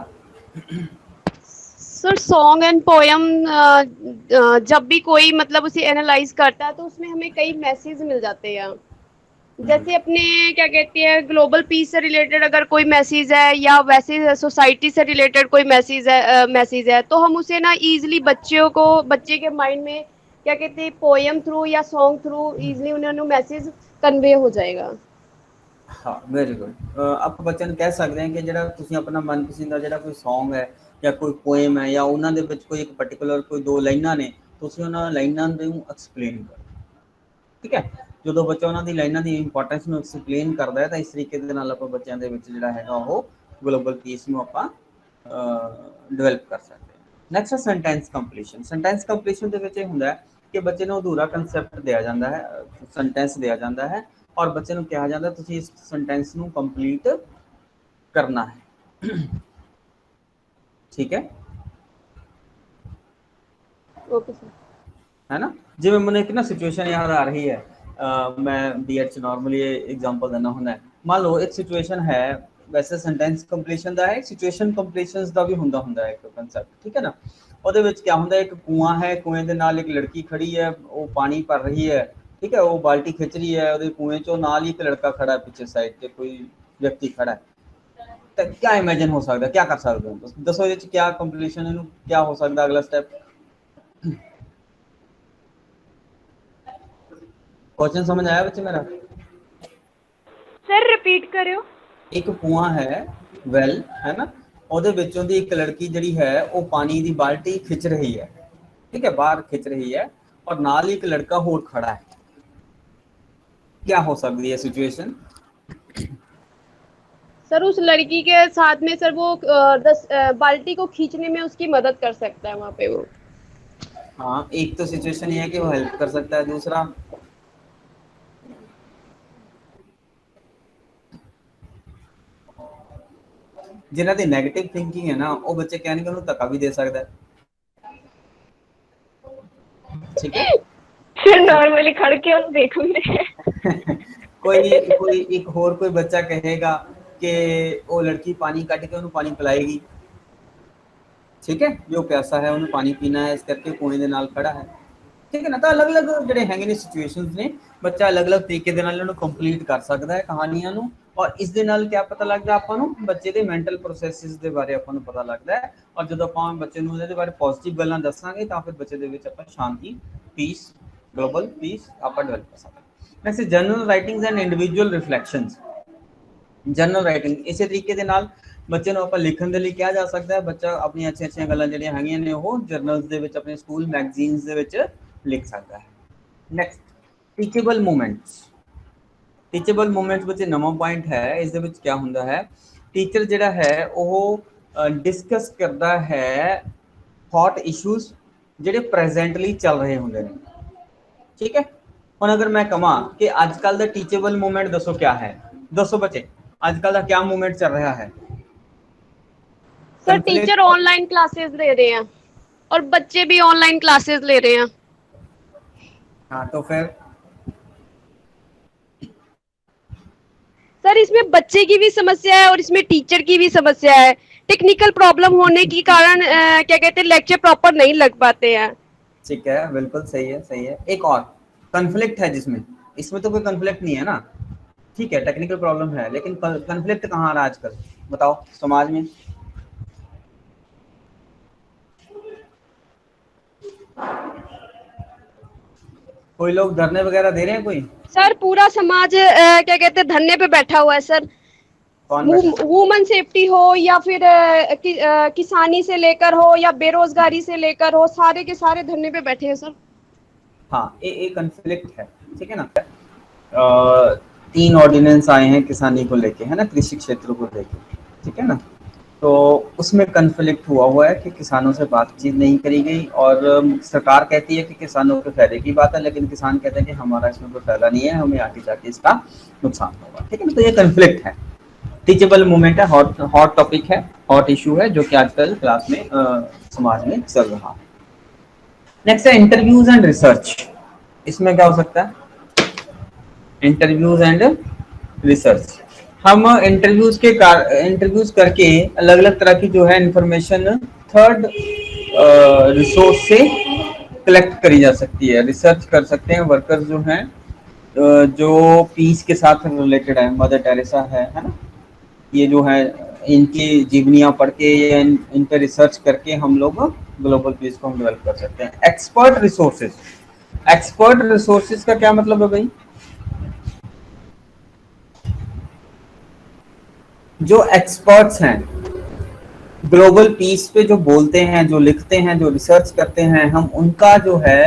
Sir song and poem जब भी कोई मतलब उसे एनालाइज करता है तो उसमें हमें कई मैसेज मिल जाते हैं। जैसे अपने क्या कहते हैं ग्लोबल पीस से रिलेटेड अगर कोई मैसेज है या वैसे सोसाइटी से रिलेटेड कोई मैसेज है तो हम उसे ना इजीली बच्चे के माइंड में क्या कहते हैं पोयम थ्रू या सॉन्ग थ्रू इजीली उन्हें मैसेज कन्वे हो जाएगा। हाँ वेरी गुड। आप बच्चों ਨੂੰ ਕਹਿ ਸਕਦੇ ਹਾਂ ਕਿ ਜਿਹੜਾ ਤੁਸੀਂ ਆਪਣਾ ਮਨਪਸੰਦ ਦਾ ਜਿਹੜਾ ਕੋਈ ਸੌਂਗ ਹੈ ਜਾਂ ਕੋਈ ਪੋਇਮ ਹੈ ਜਾਂ ਉਹਨਾਂ ਦੇ ਵਿੱਚ ਕੋਈ ਇੱਕ ਪਾਰਟਿਕੂਲਰ ਕੋਈ 2 ਲਾਈਨਾਂ ਨੇ, ਤੁਸੀਂ ਉਹਨਾਂ ਲਾਈਨਾਂ ਨੂੰ ਐਕਸਪਲੇਨ ਕਰੋ, ਠੀਕ ਹੈ। ਜਦੋਂ ਬੱਚਾ ਉਹਨਾਂ ਦੀ ਲਾਈਨਾਂ ਦੀ ਇੰਪੋਰਟੈਂਸ ਨੂੰ ਐਕਸਪਲੇਨ ਕਰਦਾ ਹੈ ਤਾਂ ਇਸ ਤਰੀਕੇ ਦੇ ਨਾਲ ਆਪਾਂ ਬੱਚਿਆਂ ਦੇ ਵਿੱਚ ਜਿਹੜਾ ਹੈਗਾ ਉਹ ਗਲੋਬਲ ਪੀਸ ਨੂੰ ਆਪਾਂ ਡਿਵੈਲਪ ਕਰ ਸਕਦੇ ਹਾਂ। Next sentence completion. Sentence completion ਦੇ ਵਿੱਚ ਇਹ ਹੁੰਦਾ ਹੈ ਕਿ ਬੱਚੇ ਨੂੰ ਅਧੂਰਾ ਕਨਸੈਪਟ ਦਿਆ ਜਾਂਦਾ ਹੈ, ਸੈਂਟੈਂਸ ਦਿਆ ਜਾਂਦਾ ਹੈ और बच्चे ਨੂੰ ਕਿਹਾ ਜਾਂਦਾ ਤੁਸੀਂ ਇਸ ਸੈਂਟੈਂਸ ਨੂੰ ਕੰਪਲੀਟ ਕਰਨਾ ਹੈ, ਠੀਕ ਹੈ ओके सर। है ना। जिवें मैंने एक ना सिचुएशन याद आ रही है, मैं बीएड च नॉर्मली एग्जांपल देना ਹੁੰਦਾ है। मान लो एक सिचुएशन है, वैसे सेंटेंस कंप्लीशन ਦਾ ਹੈ, सिचुएशन कंप्लीशंस ਦਾ ਵੀ ਹੁੰਦਾ ਹੈ ਇੱਕ ਕਨਸੈਪਟ, ਠੀਕ ਹੈ ਨਾ। ਉਹਦੇ ਵਿੱਚ ਕੀ ਹੁੰਦਾ ਹੈ, ਇੱਕ ਕੁआं ਹੈ, ਕੁएं ਦੇ ਨਾਲ ਇੱਕ ਲੜਕੀ ਖੜੀ ਹੈ, ਉਹ ਪਾਣੀ ਭਰ ਰਹੀ ਹੈ, ठीक है, वो बाल्टी खिंच रही है, ਉਹਦੇ कुएं चो नाल ही एक लड़का खड़ा है, पीछे साइड पे कोई व्यक्ति खड़ा है। तो क्या इमेजिन हो सकता है, क्या कर सकते हो दसो ये क्या कंप्लीशन है, क्या हो सकता है अगला स्टेप। क्वेश्चन समझ आया बच्चे मेरा? सर रिपीट करियो। एक कुआं है, वेल है ना, ਉਹਦੇ ਵਿੱਚੋਂ ਦੀ ਇੱਕ ਲੜਕੀ ਜਿਹੜੀ ਹੈ ਉਹ ਪਾਣੀ ਦੀ ਬਾਲਟੀ ਖਿੱਚ ਰਹੀ ਹੈ, ठीक है, बाहर खिंच रही है और नाल ही एक लड़का और खड़ा है। क्या हो सकती है सिचुएशन? सर उस लड़की के साथ में सर वो बाल्टी को खींचने में उसकी मदद कर सकता है वहाँ पे वो। हाँ, एक तो सिचुएशन ये है कि वो हेल्प कर सकता है, दूसरा जिन्हों की नेगेटिव थिंकिंग है ना वो बच्चे कहने उन्होंने धक्का भी दे सकता है, ठीक है। फिर नॉर्मली खड़ के उन देखूंगे कोई एक होर कोई बच्चा कहेगा कि वो लड़की पानी कट के उन्हें पानी पिलाएगी, ठीक है, जो प्यासा है उन्हें पानी पीना है, इस करके कुएं दे नाल खड़ा है, ठीक है ना। तो अलग अलग जिहड़े हैगे ने सिचुएशंस ने, बच्चा अलग अलग तरीके दे नाल इन्हूं कंप्लीट कर सकता है कहानियां नूं, और इस दे नाल क्या पता लगदा आपां नूं बच्चे दे मैंटल प्रोसैसेस दे बारे आपां नूं पता लगदा है। और जदों आपां बच्चे नूं इहदे बारे पॉजिटिव गल्लां दस्सांगे तां फिर बच्चे दे विच आपां शांति, पीस, ग्लोबल पीस आपां डेवलप कर सकते हैं। वैसे journal writings and individual reflections. Journal writing इस तरीके दे नाल बच्चे नूं आपां लिखण दे लई किहा जा सकदा है, बच्चा अपनी अच्छी गल्लां जिहड़ियां हैगीआं ने ओह जर्नल्स दे विच अपने स्कूल मैगजीन्स दे विच लिख सकता है। Next teachable movements. Teachable movements बच्चे नवा पॉइंट है, इस दे विच क्या हुंदा है, टीचर जिहड़ा है ओह डिस्कस करता है हॉट इश्यूज ਜਿਹੜੇ ਪ੍ਰੈਜ਼ੈਂਟਲੀ ਚੱਲ ਰਹੇ ਹੁੰਦੇ ਨੇ। ਠੀਕ ਹੈ, ਹੁਣ ਅਗਰ ਮੈਂ ਕਹਾਂ ਕਿ ਅੱਜ ਕੱਲ ਦਾ ਟੀਚੇਬਲ ਮੂਵਮੈਂਟ ਦੱਸੋ क्या है, ਦੱਸੋ ਬੱਚੇ ਅੱਜ ਕੱਲ ਦਾ क्या मूवमेंट चल रहा है? सर टीचर ऑनलाइन क्लासेस ले रहे हैं और बच्चे भी ऑनलाइन क्लासेस ले रहे हैं। हाँ तो फिर सर इसमें बच्चे की भी समस्या है और इसमें टीचर की भी समस्या है। टेक्निकल प्रॉब्लम होने के कारण क्या कहते हैं लेक्चर प्रॉपर नहीं लग पाते हैं। ठीक है, बिल्कुल सही है, सही है। एक और कन्फ्लिक्ट है जिसमें, इसमें तो कोई कन्फ्लिक्ट नहीं है ना, ठीक है, टेक्निकल प्रॉब्लम है, लेकिन कन्फ्लिक्ट कहाँ आ रहा है आजकल बताओ समाज में? कोई लोग धरने वगैरह दे रहे हैं कोई? सर पूरा समाज क्या कहते हैं धरने पे बैठा हुआ है सर। वुमन सेफ्टी हो या फिर किसानी से लेकर हो या बेरोजगारी से लेकर हो, सारे के सारे धरने पे बैठे हैं सर। हाँ, ये कन्फ्लिक्ट है, ठीक है ना। 3 ऑर्डिनेंस आए हैं किसानी को लेके, है ना, कृषि क्षेत्र को लेके, ठीक है ना। तो उसमें कन्फ्लिक्ट हुआ है कि किसानों से बातचीत नहीं करी गई और सरकार कहती है कि किसानों के फायदे की बात है, लेकिन किसान कहते हैं कि हमारा इसमें कोई फायदा नहीं है, हमें आगे जाके इसका नुकसान होगा, ठीक है ना। तो ये कन्फ्लिक्ट है, टीचेबल मूवमेंट है, हॉट टॉपिक है, हॉट इशू है जो कि आजकल क्लास में समाज में चल रहा है। नेक्स्ट है इंटरव्यूज एंड रिसर्च। इसमें क्या हो सकता है? इंटरव्यूज एंड रिसर्च, हम इंटरव्यूज करके अलग अलग तरह की जो है इंफॉर्मेशन थर्ड रिसोर्स से कलेक्ट करी जा सकती है, रिसर्च कर सकते हैं। वर्कर्स जो हैं जो पीस के साथ रिलेटेड है, मदर टेरेसा है ना, ये जो है इनकी जीवनियाँ पढ़ के या इन पर रिसर्च करके हम लोग ग्लोबल पीस को हम डेवलप कर सकते हैं। एक्सपर्ट रिसोर्सेज, एक्सपर्ट रिसोर्सेज का क्या मतलब है भाई? जो एक्सपर्ट्स हैं ग्लोबल पीस पे, जो बोलते हैं, जो लिखते हैं, जो रिसर्च करते हैं, हम उनका जो है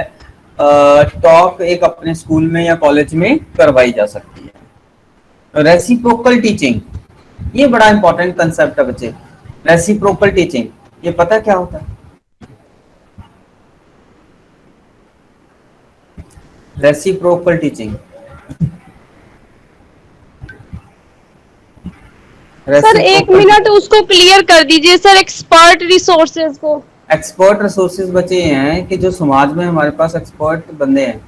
टॉक एक अपने स्कूल में या कॉलेज में करवाई जा सकती है। रेसिप्रोकल टीचिंग, ये बड़ा इंपॉर्टेंट कंसेप्ट है बच्चे। रेसिप्रोकल टीचिंग, ये पता क्या होता है? रेसिप्रोकल टीचिंग, सर 1 मिनट उसको क्लियर कर दीजिए सर, एक्सपर्ट रिसोर्सेज को। एक्सपर्ट रिसोर्सेज बचे हैं कि जो समाज में हमारे पास एक्सपर्ट बंदे हैं,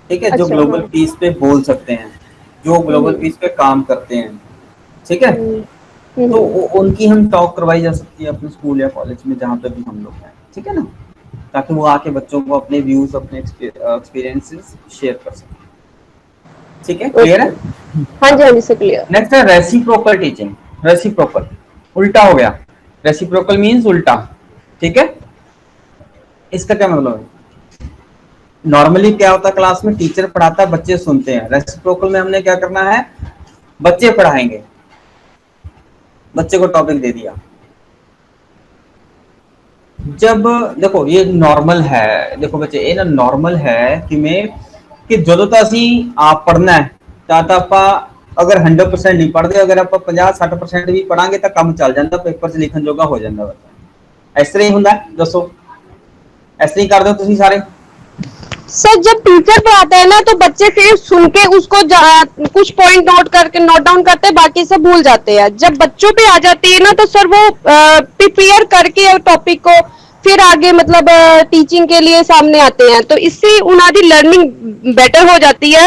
ठीक है, जो ग्लोबल पीस पे बोल सकते हैं, जो ग्लोबल पीस पे काम करते हैं, ठीक है, तो उनकी हम टॉक करवाई जा सकती है अपने स्कूल या कॉलेज में जहाँ पे भी हम लोग हैं, ठीक है ना, ताकि वो आके बच्चों को अपने व्यूज, अपने एक्सपीरियंसेस शेयर कर सकें। ठीक है, क्लियर है? हाँ जी, हाँ जी सर क्लियर। नेक्स्ट है रेसिप्रोकल टीचिंग। रेसिप्रोकल उल्टा हो गया, रेसिप्रोकल मींस उल्टा, ठीक है। इसका क्या मतलब है? नॉर्मली क्या होता है, क्लास में टीचर पढ़ाता है, बच्चे सुनते हैं। रेसिप्रोकल में हमने क्या करना है, बच्चे पढ़ाएंगे, बच्चे को टॉपिक दे दिया। जब देखो ये नॉर्मल है, देखो बच्चे ये ना नॉर्मल है कि ਜਦੋਂ ਤਾਂ ਅਸੀਂ ਆਪ ਪੜਨਾ ਹੈ ਤਾਂ ਆਪਾਂ ਅਗਰ 100% ਨਹੀਂ ਪੜਦੇ, ਅਗਰ ਆਪਾਂ 50-60% ਵੀ ਪੜਾਂਗੇ ਤਾਂ ਕੰਮ ਚੱਲ ਜਾਂਦਾ, ਪੇਪਰ 'ਚ ਲਿਖਣ ਜੋਗਾ ਹੋ ਜਾਂਦਾ ਬੱਚਾ। ਇਸ ਤਰ੍ਹਾਂ ਹੀ ਹੁੰਦਾ, ਦੱਸੋ ਇਸ ਤਰ੍ਹਾਂ ਹੀ ਕਰਦੇ ਹੋ ਤੁਸੀਂ ਸਾਰੇ? सर जब टीचर पढ़ाता है ना तो बच्चे सिर्फ सुन के उसको कुछ पॉइंट नोट डाउन करते हैं, बाकी सब भूल जाते हैं। जब बच्चों पे आ जाती है ना तो सर वो प्रिपेयर करके टॉपिक को फिर आगे मतलब टीचिंग के लिए सामने आते हैं, तो इससे उनकी लर्निंग बेटर हो जाती है।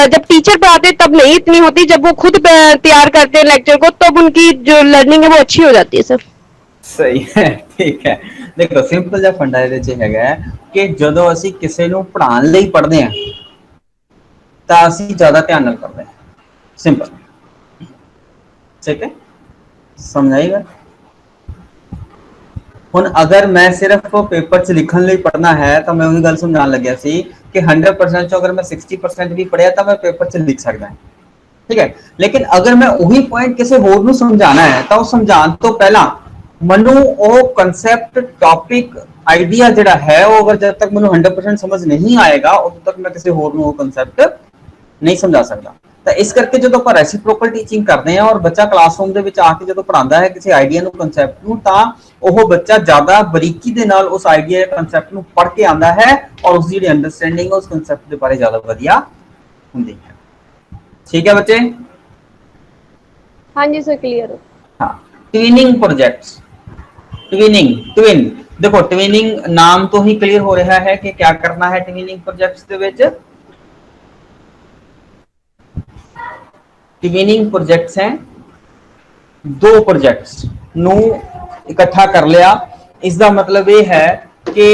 जब टीचर पढ़ाते तब नहीं इतनी होती, जब वो खुद तैयार करते हैं लेक्चर को तब उनकी जो लर्निंग है वो अच्छी हो जाती है सर। सही है, ठीक है। देखो सिंपल ਜਿਹਾ ਫੰਡਾ ਇਹਦੇ 'ਚ ਹੈਗਾ ਕਿ ਜਦੋਂ ਅਸੀਂ ਕਿਸੇ ਨੂੰ ਪੜ੍ਹਾਉਣ ਲਈ ਪੜ੍ਹਦੇ ਹਾਂ ਤਾਂ ਅਸੀਂ ਜ਼ਿਆਦਾ ਧਿਆਨ ਨਾਲ ਪੜ੍ਹਦੇ ਹਾਂ, ਸਿੰਪਲ, ਠੀਕ ਹੈ, ਸਮਝਾਈਗਾ। ਹੁਣ ਅਗਰ ਮੈਂ ਸਿਰਫ ਪੇਪਰ 'ਚ ਲਿਖਣ ਲਈ ਪੜ੍ਹਨਾ ਹੈ ਤਾਂ ਮੈਂ ਉਹੀ ਗੱਲ ਸਮਝਾਉਣ ਲੱਗਿਆ ਸੀ ਕਿ 100% 'ਚੋਂ ਅਗਰ ਮੈਂ 60% ਵੀ ਪੜ੍ਹਿਆ ਤਾਂ ਮੈਂ ਪੇਪਰ 'ਚ ਲਿਖ ਸਕਦਾ ਹਾਂ, ਠੀਕ ਹੈ। ਲੇਕਿਨ ਅਗਰ ਮੈਂ ਉਹੀ ਪੁਆਇੰਟ ਕਿਸੇ ਹੋਰ ਨੂੰ ਸਮਝਾਉਣਾ ਹੈ ਤਾਂ ਉਹ ਸਮਝਾਉਣ ਤੋਂ ਪਹਿਲਾਂ ਮੈਨੂੰ ਉਹ ਕਨਸੈਪਟ, ਟੌਪਿਕ, ਆਈਡੀਆ ਜਿਹੜਾ ਹੈ ਉਹ ਅਗਰ ਜਦ ਤੱਕ ਮੈਨੂੰ 100% ਸਮਝ ਨਹੀਂ ਆਏਗਾ ਉਦੋਂ ਤੱਕ ਮੈਂ ਕਿਸੇ ਹੋਰ ਨੂੰ ਉਹ ਕਨਸੈਪਟ ਨਹੀਂ ਸਮਝਾ ਸਕਦਾ। ਤਾਂ ਇਸ ਕਰਕੇ ਜਦੋਂ ਆਪਾਂ ਰੈਸਿਪਰੋਕਲ ਟੀਚਿੰਗ ਕਰਦੇ ਹਾਂ ਔਰ ਬੱਚਾ ਕਲਾਸਰੂਮ ਦੇ ਵਿੱਚ ਆ ਕੇ ਜਦੋਂ ਪੜ੍ਹਾਉਂਦਾ ਹੈ ਕਿਸੇ ਆਈਡੀਆ ਨੂੰ, ਕਨਸੈਪਟ ਨੂੰ, ਤਾਂ ਉਹ ਬੱਚਾ ਜ਼ਿਆਦਾ ਬਰੀਕੀ ਦੇ ਨਾਲ ਉਸ ਆਈਡੀਆ ਜਾਂ ਕਨਸੈਪਟ ਨੂੰ ਪੜ੍ਹ ਕੇ ਆਉਂਦਾ ਹੈ ਔਰ ਉਸ ਦੀ ਅੰਡਰਸਟੈਂਡਿੰਗ ਉਸ ਕਨਸੈਪਟ ਦੇ ਬਾਰੇ ਜ਼ਿਆਦਾ ਵਧੀਆ ਹੁੰਦੀ ਹੈ। ठीक है बच्चे? हाँ जी सर, क्लियर हो। हाँ, ट्विनिंग प्रोजेक्ट्स, ट्विन देखो, ट्विनिंग नाम तो ही क्लियर हो रहा है कि क्या करना है ट्विनिंग प्रोजेक्ट्स ਦੇ ਵਿੱਚ। ट्विनिंग प्रोजेक्ट्स हैं, दो प्रोजेक्ट्स ਨੂੰ ਇਕੱਠਾ ਕਰ ਲਿਆ। ਇਸ ਦਾ ਮਤਲਬ ਇਹ ਹੈ ਕਿ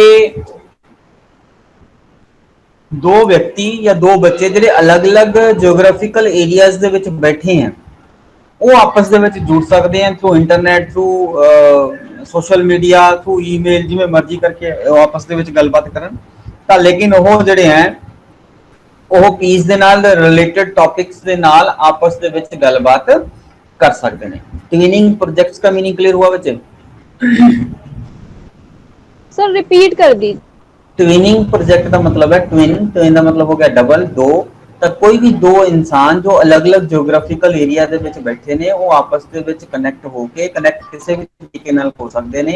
दो व्यक्ति या दो बच्चे ਜਿਹੜੇ ਅਲੱਗ-ਅਲੱਗ ਜਿਓਗ੍ਰਾਫੀਕਲ ਏਰੀਆਜ਼ ਦੇ ਵਿੱਚ ਬੈਠੇ ਹਨ, ਉਹ ਆਪਸ ਦੇ ਵਿੱਚ ਜੁੜ ਸਕਦੇ ਹਨ through internet, through social media, through email, ਜਿਵੇਂ ਮਰਜ਼ੀ ਕਰਕੇ ਆਪਸ ਦੇ ਵਿੱਚ ਗੱਲਬਾਤ ਕਰਨ। ਤਾਂ ਲੇਕਿਨ ਉਹ ਜਿਹੜੇ ਹੈ ਉਹ ਪੀਸ ਦੇ ਨਾਲ ਰਿਲੇਟਡ ਟੌਪਿਕਸ ਦੇ ਨਾਲ ਆਪਸ ਦੇ ਵਿੱਚ ਗੱਲਬਾਤ ਕਰ ਸਕਦੇ ਨੇ। ट्विनिंग प्रोजेक्ट्स का मीनिंग क्लियर हुआ बच्चे? सर रिपीट कर दीजिए। ट्विनिंग प्रोजेक्ट का मतलब है ट्विन का मतलब हो गया डबल, दो। तो कोई भी दो इंसान जो अलग-अलग जियोग्राफिकल एरिया ਦੇ ਵਿੱਚ ਬੈਠੇ ਨੇ, ਉਹ ਆਪਸ ਦੇ ਵਿੱਚ ਕਨੈਕਟ ਹੋ ਕੇ, ਕਨੈਕਟ ਕਿਸੇ ਵੀ ਤਰੀਕੇ ਨਾਲ ਹੋ ਸਕਦੇ ਨੇ,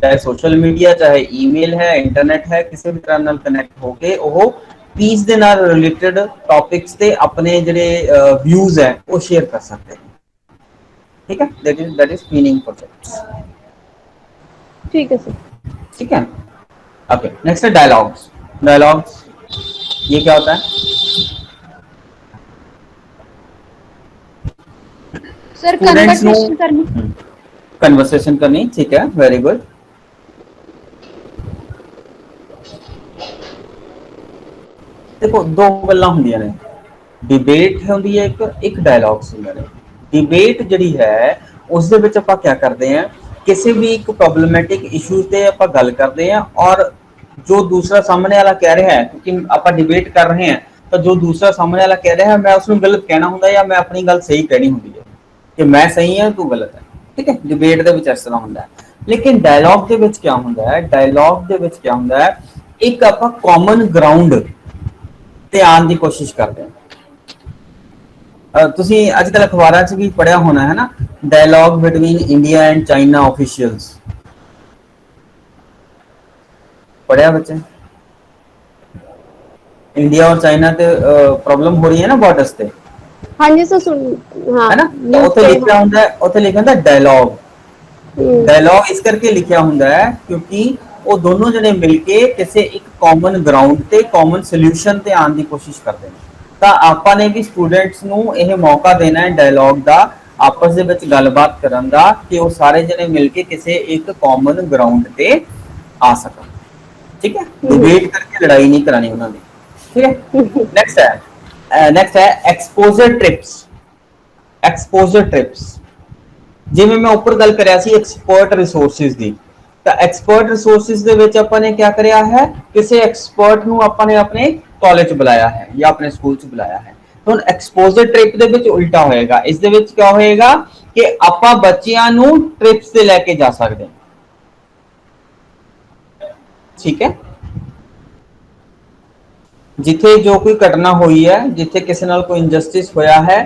ਚਾਹੇ ਸੋਸ਼ਲ ਮੀਡੀਆ, ਚਾਹੇ ਈਮੇਲ ਹੈ, ਇੰਟਰਨੈਟ ਹੈ, ਕਿਸੇ ਵੀ ਤਰ੍ਹਾਂ ਨਾਲ ਕਨੈਕਟ ਹੋ ਕੇ ਉਹ ਪੀਸ ਦੇ ਨਾਲ ਰਿਲੇਟਡ ਟੌਪਿਕਸ ਤੇ ਆਪਣੇ ਜਿਹੜੇ ਵਿਊਜ਼ ਹੈ ਉਹ ਸ਼ੇਅਰ ਕਰ ਸਕਦੇ ਨੇ। ठीक है, that is ट्विनिंग प्रोजेक्ट्स। ठीक है सर। ठीक है, ओके। नेक्स्ट है डायलॉग्स। डायलॉग्स ये क्या होता है? सर कन्वर्सेशन करनी। कन्वर्सेशन करनी, ठीक है, वेरी गुड। देखो, दो गल्लां हुंदियां ने, डिबेट हुंदी है एक डायलॉग्स हुंदे ने। डिबेट जिहड़ी है उस दे विच आपां क्या करते हैं, किसी भी एक प्रॉब्लमैटिक इशू ते आपां गल करते हैं और जो दूसरा सामने वाला कह रहा है, क्योंकि आपां डिबेट कर रहे हैं, तो जो दूसरा सामने वाला कह रहा है मैं उसनूं गलत कहना हुंदा या मैं अपनी गल सही कहनी हुंदी है कि मैं सही हां तू गलत है। ठीक है, डिबेट दे विच इस तरह हुंदा है। लेकिन डायलॉग दे विच क्या हुंदा है? डायलॉग दे विच क्या हुंदा है, एक आपां कॉमन ग्राउंड ते आउण दी कोशिश करते हैं। ਤੁਸੀਂ ਅੱਜ ਕੱਲ ਅਖਬਾਰਾਂ 'ਚ ਵੀ ਪੜਿਆ ਹੋਣਾ ਹੈ ਨਾ, dialogue between India and China officials. पढ़िया बच्चे? इंडिया और चाइना ते प्रॉब्लम हो रही है ना बॉर्डर्स ते। हाँ जी सर, सुन। हाँ, है ना, तो उत्थे लिखा हुंदा है, उत्थे लिखा हुंदा डायलॉग। डायलॉग इस करके लिखा हुंदा है क्योंकि वो दोनों जने मिलके किसी एक कॉमन ग्राउंड ते कॉमन सॉल्यूशन ते आने की कोशिश करते हैं। तो आपां ने भी स्टूडेंट्स नूं यह मौका देना है डायलॉग दा, आपस दे विच गलबात करन दा, कि वो सारे जने मिलके किसी एक कॉमन ग्राउंड ते आ सकन। ठीक है, डिबेट करके लड़ाई नहीं करानी उन्होंने। ठीक है, नेक्स्ट है एक्सपोजर ट्रिप्स। एक्सपोजर ट्रिप्स जिवें मैं ऊपर गल करिया सी एक्सपर्ट रिसोर्सेज दी, तो एक्सपर्ट रिसोर्सेज दे विच आपां ने क्या करिया है, किसी एक्सपर्ट नूं आपां ने अपने कॉलेज बुलाया है या अपने स्कूल च बुलाया है। तो एक्सपोजर ट्रिप दे विच उल्टा होएगा, इस दे विच क्या होएगा कि आपां बच्चियां नूं ट्रिप्स ते लेके जा सकदे हैं। ठीक है, जिथे जो कोई घटना हुई है, जिथे किसी नाल कोई इनजस्टिस होया है,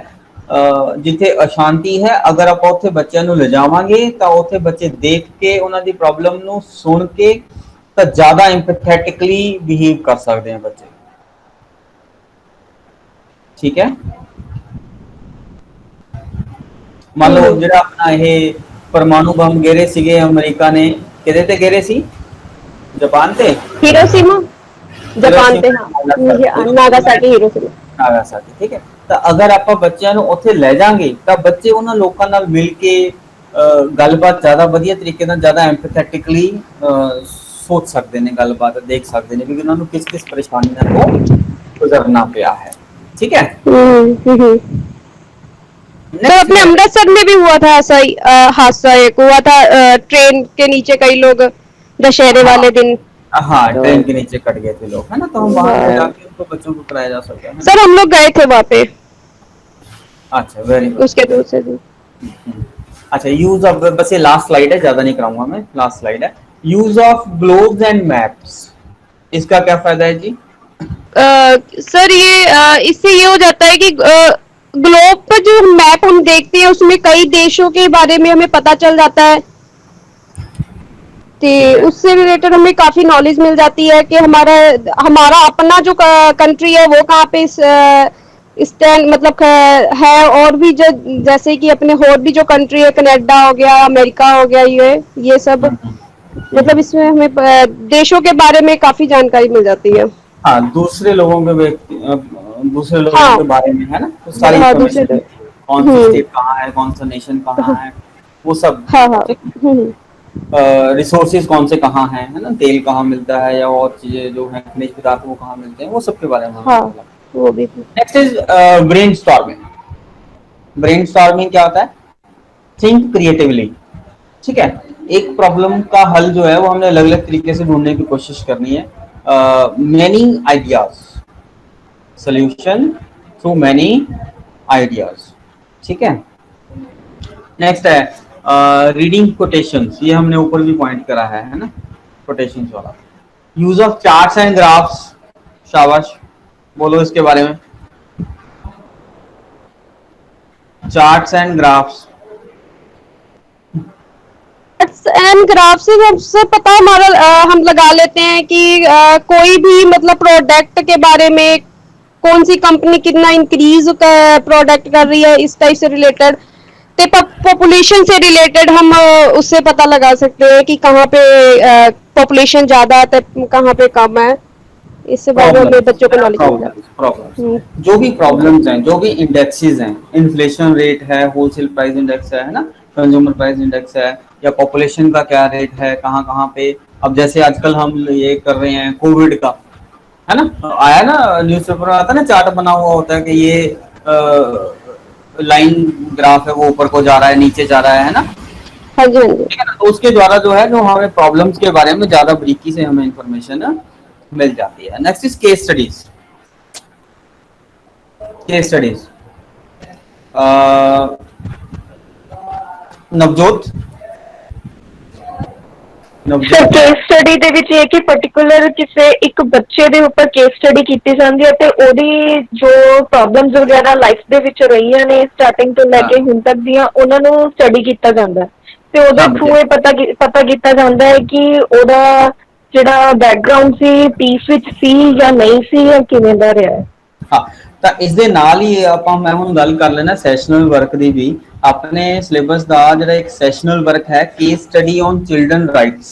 जिथे अशांति है, अगर आप उत्थे बच्चों नूं ले जावांगे तो उत्थे बच्चे देख के उन्हां दी प्रॉब्लम नूं सुन के तो ज्यादा एम्पैथेटिकली बिहेव कर सकते हैं बच्चे। ठीक है, मान लो जिहड़ा अपना ये परमाणु बम गिरे सीगे अमेरिका ने, किहदे ते गिरे सी? जापान ते, हिरोशिमा जापान ते, हाँ नागासाकी, हिरोशिमा नागासाकी। ठीक है, तो अगर आप बच्चों ਨੂੰ ਉੱਥੇ ਲੈ ਜਾਾਂਗੇ ਤਾਂ ਬੱਚੇ ਉਹਨਾਂ ਲੋਕਾਂ ਨਾਲ ਮਿਲ ਕੇ ਗੱਲਬਾਤ ਜ਼ਿਆਦਾ ਵਧੀਆ ਤਰੀਕੇ ਨਾਲ, ਜ਼ਿਆਦਾ ਐਮਪੈਥੈਟਿਕਲੀ ਸੋਚ ਸਕਦੇ ਨੇ, ਗੱਲਬਾਤ ਦੇਖ ਸਕਦੇ ਨੇ ਕਿ ਉਹਨਾਂ ਨੂੰ ਕਿਸ ਕਿਸ ਪਰੇਸ਼ਾਨੀਆਂ ਤੋਂ गुजरना ਪਿਆ है। ठीक है, तो अपने अमृतसर में भी हुआ था ऐसा ही हादसा, एक हुआ था ट्रेन के नीचे कई लोग दशहरे वाले दिन। हाँ, ट्रेन के नीचे कट गए थे लोग, है ना, तो हम वहां पे जाके उनको बच्चों को कराया जा सकता है। सर हम लोग गए थे वहाँ पे। अच्छा, वेरी गुड। उसके दूसरे दिन। अच्छा, यूज ऑफ, बस ये लास्ट स्लाइड है, ज्यादा नहीं कराऊंगा मैं, लास्ट स्लाइड है। Use of globes and maps, इसका क्या फायदा है जी? सर ये इससे ये हो जाता है कि ग्लोब पर जो मैप हम देखते हैं उसमें कई देशों के बारे में हमें पता चल जाता है, तो उससे रिलेटेड हमें काफी नॉलेज मिल जाती है कि हमारा हमारा अपना जो कंट्री है वो कहाँ पे स्टैंड मतलब है, और भी जो जैसे कि अपने और भी जो कंट्री है, कनाडा हो गया, अमेरिका हो गया, ये सब मतलब इसमें हमें देशों के बारे में काफी जानकारी मिल जाती है। हाँ, दूसरे लोगों के दूसरे लोगों हाँ के बारे में है ना, तो सारी हाँ दूसरे इंफॉर्मेशन, कौन सी स्टेट कहाँ है, कौन सा नेशन कहाँ है, वो सब। हाँ हाँ रिसोर्सेज कौन से कहाँ हैं, है ना, तेल कहाँ मिलता है या और चीजें जो है खनिज पदार्थ वो कहाँ मिलते हैं, वो सब के बारे में हाँ हमें। वो भी। Next is brainstorming. ब्रेनस्टॉर्मिंग क्या होता है? Think creatively. ठीक है, एक प्रॉब्लम का हल जो है वो हमने अलग अलग तरीके से ढूंढने की कोशिश करनी है। Many ideas, solution through many ideas. ठीक है, नेक्स्ट है रीडिंग कोटेशंस। ये हमने ऊपर भी पॉइंट करा है ना, कोटेशंस वाला। Use of charts and graphs. शाबाश, बोलो इसके बारे में। Charts and graphs. And graph से सबसे पता हमारा हम लगा लेते हैं कि कोई भी मतलब प्रोडक्ट के बारे में, कौन सी कंपनी कितना इंक्रीज प्रोडक्ट कर रही है, इस टाइप से रिलेटेड। तो पॉपुलेशन से रिलेटेड हम उससे पता लगा सकते हैं कि कहाँ पे पॉपुलेशन ज्यादा है तो कहाँ पे कम है। इससे बारे में बच्चों को नॉलेज मिल जाती प्रॉब्लम्स, जो भी प्रॉब्लम्स हैं, जो भी इंडेक्सेस हैं, इन्फ्लेशन रेट है, होलसेल प्राइस इंडेक्स है ना, कंज्यूमर प्राइस इंडेक्स है, या पॉपुलेशन का क्या रेट है, कहाँ कहाँ पे। अब जैसे आजकल हम ये कर रहे हैं कोविड का, है ना, आया ना न्यूज़पेपर में, आता ना चार्ट बना हुआ होता है कि ये लाइन ग्राफ है वो ऊपर को जा रहा है, नीचे जा रहा है ना। हाँ जी हाँ जी। ठीक है ना, तो उसके द्वारा जो है जो हमें प्रॉब्लम्स के बारे में ज्यादा बारीकी से हमें इंफॉर्मेशन मिल जाती है। Next is case studies. Case studies, Navjot. Sir case study ਦੇ ਵਿੱਚ ਇਹ ਕਿ ਪਾਰਟਿਕੂਲਰ ਕਿਸੇ ਇੱਕ ਬੱਚੇ ਦੇ ਉੱਪਰ ਕੇਸ ਸਟੱਡੀ ਕੀਤੀ ਜਾਂਦੀ ਹੈ ਤੇ ਉਹਦੀ ਜੋ ਪ੍ਰੋਬਲਮਸ ਵਗੈਰਾ ਲਾਈਫ ਦੇ ਵਿੱਚ ਰਹੀਆਂ ਨੇ ਸਟਾਰਟਿੰਗ ਤੋਂ ਲੈ ਕੇ ਹੁਣ ਤੱਕ ਦੀਆਂ, ਉਹਨਾਂ ਨੂੰ ਸਟੱਡੀ ਕੀਤਾ ਜਾਂਦਾ ਤੇ ਉਹਦੇ ਥਰੂ ਇਹ ਪਤਾ ਕੀਤਾ ਜਾਂਦਾ ਹੈ ਕਿ ਉਹਦਾ ਜਿਹੜਾ ਬੈਕਗ੍ਰਾਉਂਡ ਸੀ ਪੀਸ ਵਿੱਚ ਸੀ ਜਾਂ ਨਹੀਂ ਸੀ, ਜਾਂ ਕਿਵੇਂ ਦਾ ਰਿਹਾ ਹੈ। हाँ, ਤਾਂ ਇਸ ਦੇ ਨਾਲ ਹੀ ਆਪਾਂ ਮੈਂ ਹੁਣ ਗੱਲ ਕਰ ਲੈਣਾ ਸੈਸ਼ਨਲ ਵਰਕ ਦੀ ਵੀ। ਆਪਣੇ ਸਿਲੇਬਸ ਦਾ ਜਿਹੜਾ ਇੱਕ ਸੈਸ਼ਨਲ ਵਰਕ ਹੈ, case study on children rights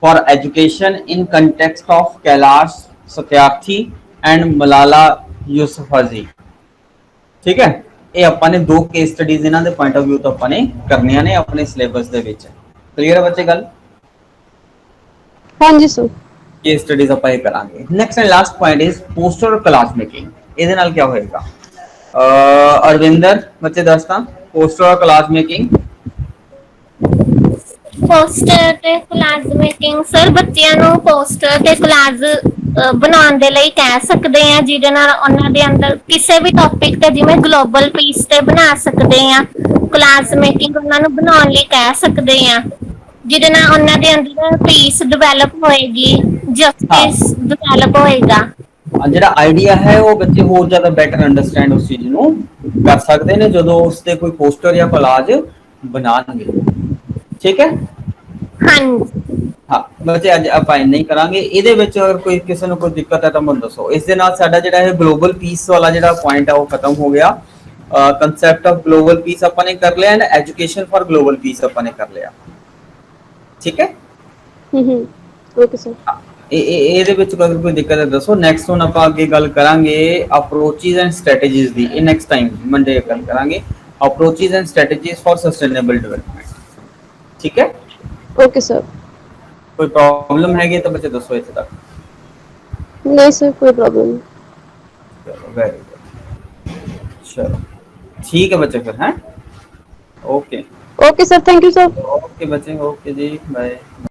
for education in context of Kailash Satyarthi and Malala Yousafzai. ठीक है, ये ਆਪਾਂ ਨੇ ਦੋ ਕੇਸ ਸਟੱਡੀਜ਼ ਇਹਨਾਂ ਦੇ ਪੁਆਇੰਟ ਆਫ View ਤੋਂ ਆਪਾਂ ਨੇ ਕਰਨੀਆਂ ਨੇ ਆਪਣੇ ਸਿਲੇਬਸ ਦੇ ਵਿੱਚ। ਕਲੀਅਰ ਹੈ ਬੱਚੇ ਗੱਲ? ਹਾਂਜੀ ਸਰ। ਕੇਸ ਸਟੱਡੀਜ਼ ਆਪਾਂ ਇਹ ਕਰਾਂਗੇ। Next and last point is poster class making. ਇਹਦੇ ਨਾਲ ਕੀ ਹੋਏਗਾ? ਅਰਵਿੰਦਰ ਬੱਚੇ ਦੱਸਤਾ ਪੋਸਟਰ ਕਲਾਸ ਮੇਕਿੰਗ। ਪੋਸਟਰ ਤੇ ਕਲਾਸ ਮੇਕਿੰਗ ਸਰ ਬੱਚਿਆਂ ਨੂੰ ਪੋਸਟਰ ਤੇ ਕਲਾਸ ਬਣਾਉਣ ਦੇ ਲਈ ਕਹਿ ਸਕਦੇ ਆ, ਜਿਹਦੇ ਨਾਲ ਉਹਨਾਂ ਦੇ ਅੰਦਰ ਕਿਸੇ ਵੀ ਟੌਪਿਕ ਤੇ, ਜਿਵੇਂ ਗਲੋਬਲ ਪੀਸ ਤੇ ਬਣਾ ਸਕਦੇ ਆ। ਕਲਾਸ ਮੇਕਿੰਗ ਉਹਨਾਂ ਨੂੰ ਬਣਾਉਣ ਲਈ ਕਹਿ ਸਕਦੇ ਆ, ਜਿਹਦੇ ਨਾਲ ਉਹਨਾਂ ਦੇ ਅੰਦਰ ਪੀਸ ਡਿਵੈਲਪ ਹੋਏਗੀ, ਜਸਟਿਸ ਡਿਵੈਲਪ ਹੋਏਗਾ। ਜਿਹੜਾ ਆਈਡੀਆ ਹੈ ਉਹ ਬੱਚੇ ਹੋਰ ਜ਼ਿਆਦਾ ਬੈਟਰ ਅੰਡਰਸਟੈਂਡ ਉਸ ਚੀਜ਼ ਨੂੰ ਕਰ ਸਕਦੇ ਨੇ ਜਦੋਂ ਉਸ ਤੇ ਕੋਈ ਪੋਸਟਰ ਜਾਂ ਕੋਲਾਜ ਬਣਾਣਗੇ। ਠੀਕ ਹੈ, ਹਾਂ ਬੱਚੇ ਅੱਜ ਆਪਾਂ ਇੰਨਾ ਹੀ ਕਰਾਂਗੇ। ਇਹਦੇ ਵਿੱਚ ਅਗਰ ਕੋਈ ਕਿਸੇ ਨੂੰ ਕੋਈ ਦਿੱਕਤ ਹੈ ਤਾਂ ਮੈਨੂੰ ਦੱਸੋ। ਇਸ ਦੇ ਨਾਲ ਸਾਡਾ ਜਿਹੜਾ ਇਹ ਗਲੋਬਲ ਪੀਸ ਵਾਲਾ ਜਿਹੜਾ ਪੁਆਇੰਟ ਹੈ ਉਹ ਖਤਮ ਹੋ ਗਿਆ। ਕੰਸੈਪਟ ਆਫ ਗਲੋਬਲ ਪੀਸ ਆਪਾਂ ਨੇ ਕਰ ਲਿਆ and education for global piece ਆਪਾਂ ਨੇ ਕਰ ਲਿਆ। ਠੀਕ ਹੈ, ਓਕੇ ਸਰ। ਇਹਦੇ ਵਿੱਚ ਅਗਰ ਕੋਈ ਦਿੱਕਤ ਹੈ ਦੱਸੋ। ਨੈਕਸਟ ਹੁਣ ਆਪਾਂ ਅੱਗੇ ਗੱਲ ਕਰਾਂਗੇ ਅਪਰੋਚਿਸ ਐਂਡ ਸਟ੍ਰੈਟੇਜੀਜ਼ ਦੀ। ਇਹ ਨੈਕਸਟ ਟਾਈਮ ਮੰਡੇ ਗੱਲ ਕਰਾਂਗੇ ਅਪਰੋਚਿਸ and strategies for sustainable development. ठीक है, ओके सर। कोई प्रॉब्लम है तो बच्चे दसो इतने तक। नहीं सर, कोई प्रॉब्लम नहीं। चलो वेरी गुड, चलो ठीक है बच्चे फिर हैं। Okay okay sir, thank you sir. Okay बच्चे, ओके जी, बाय।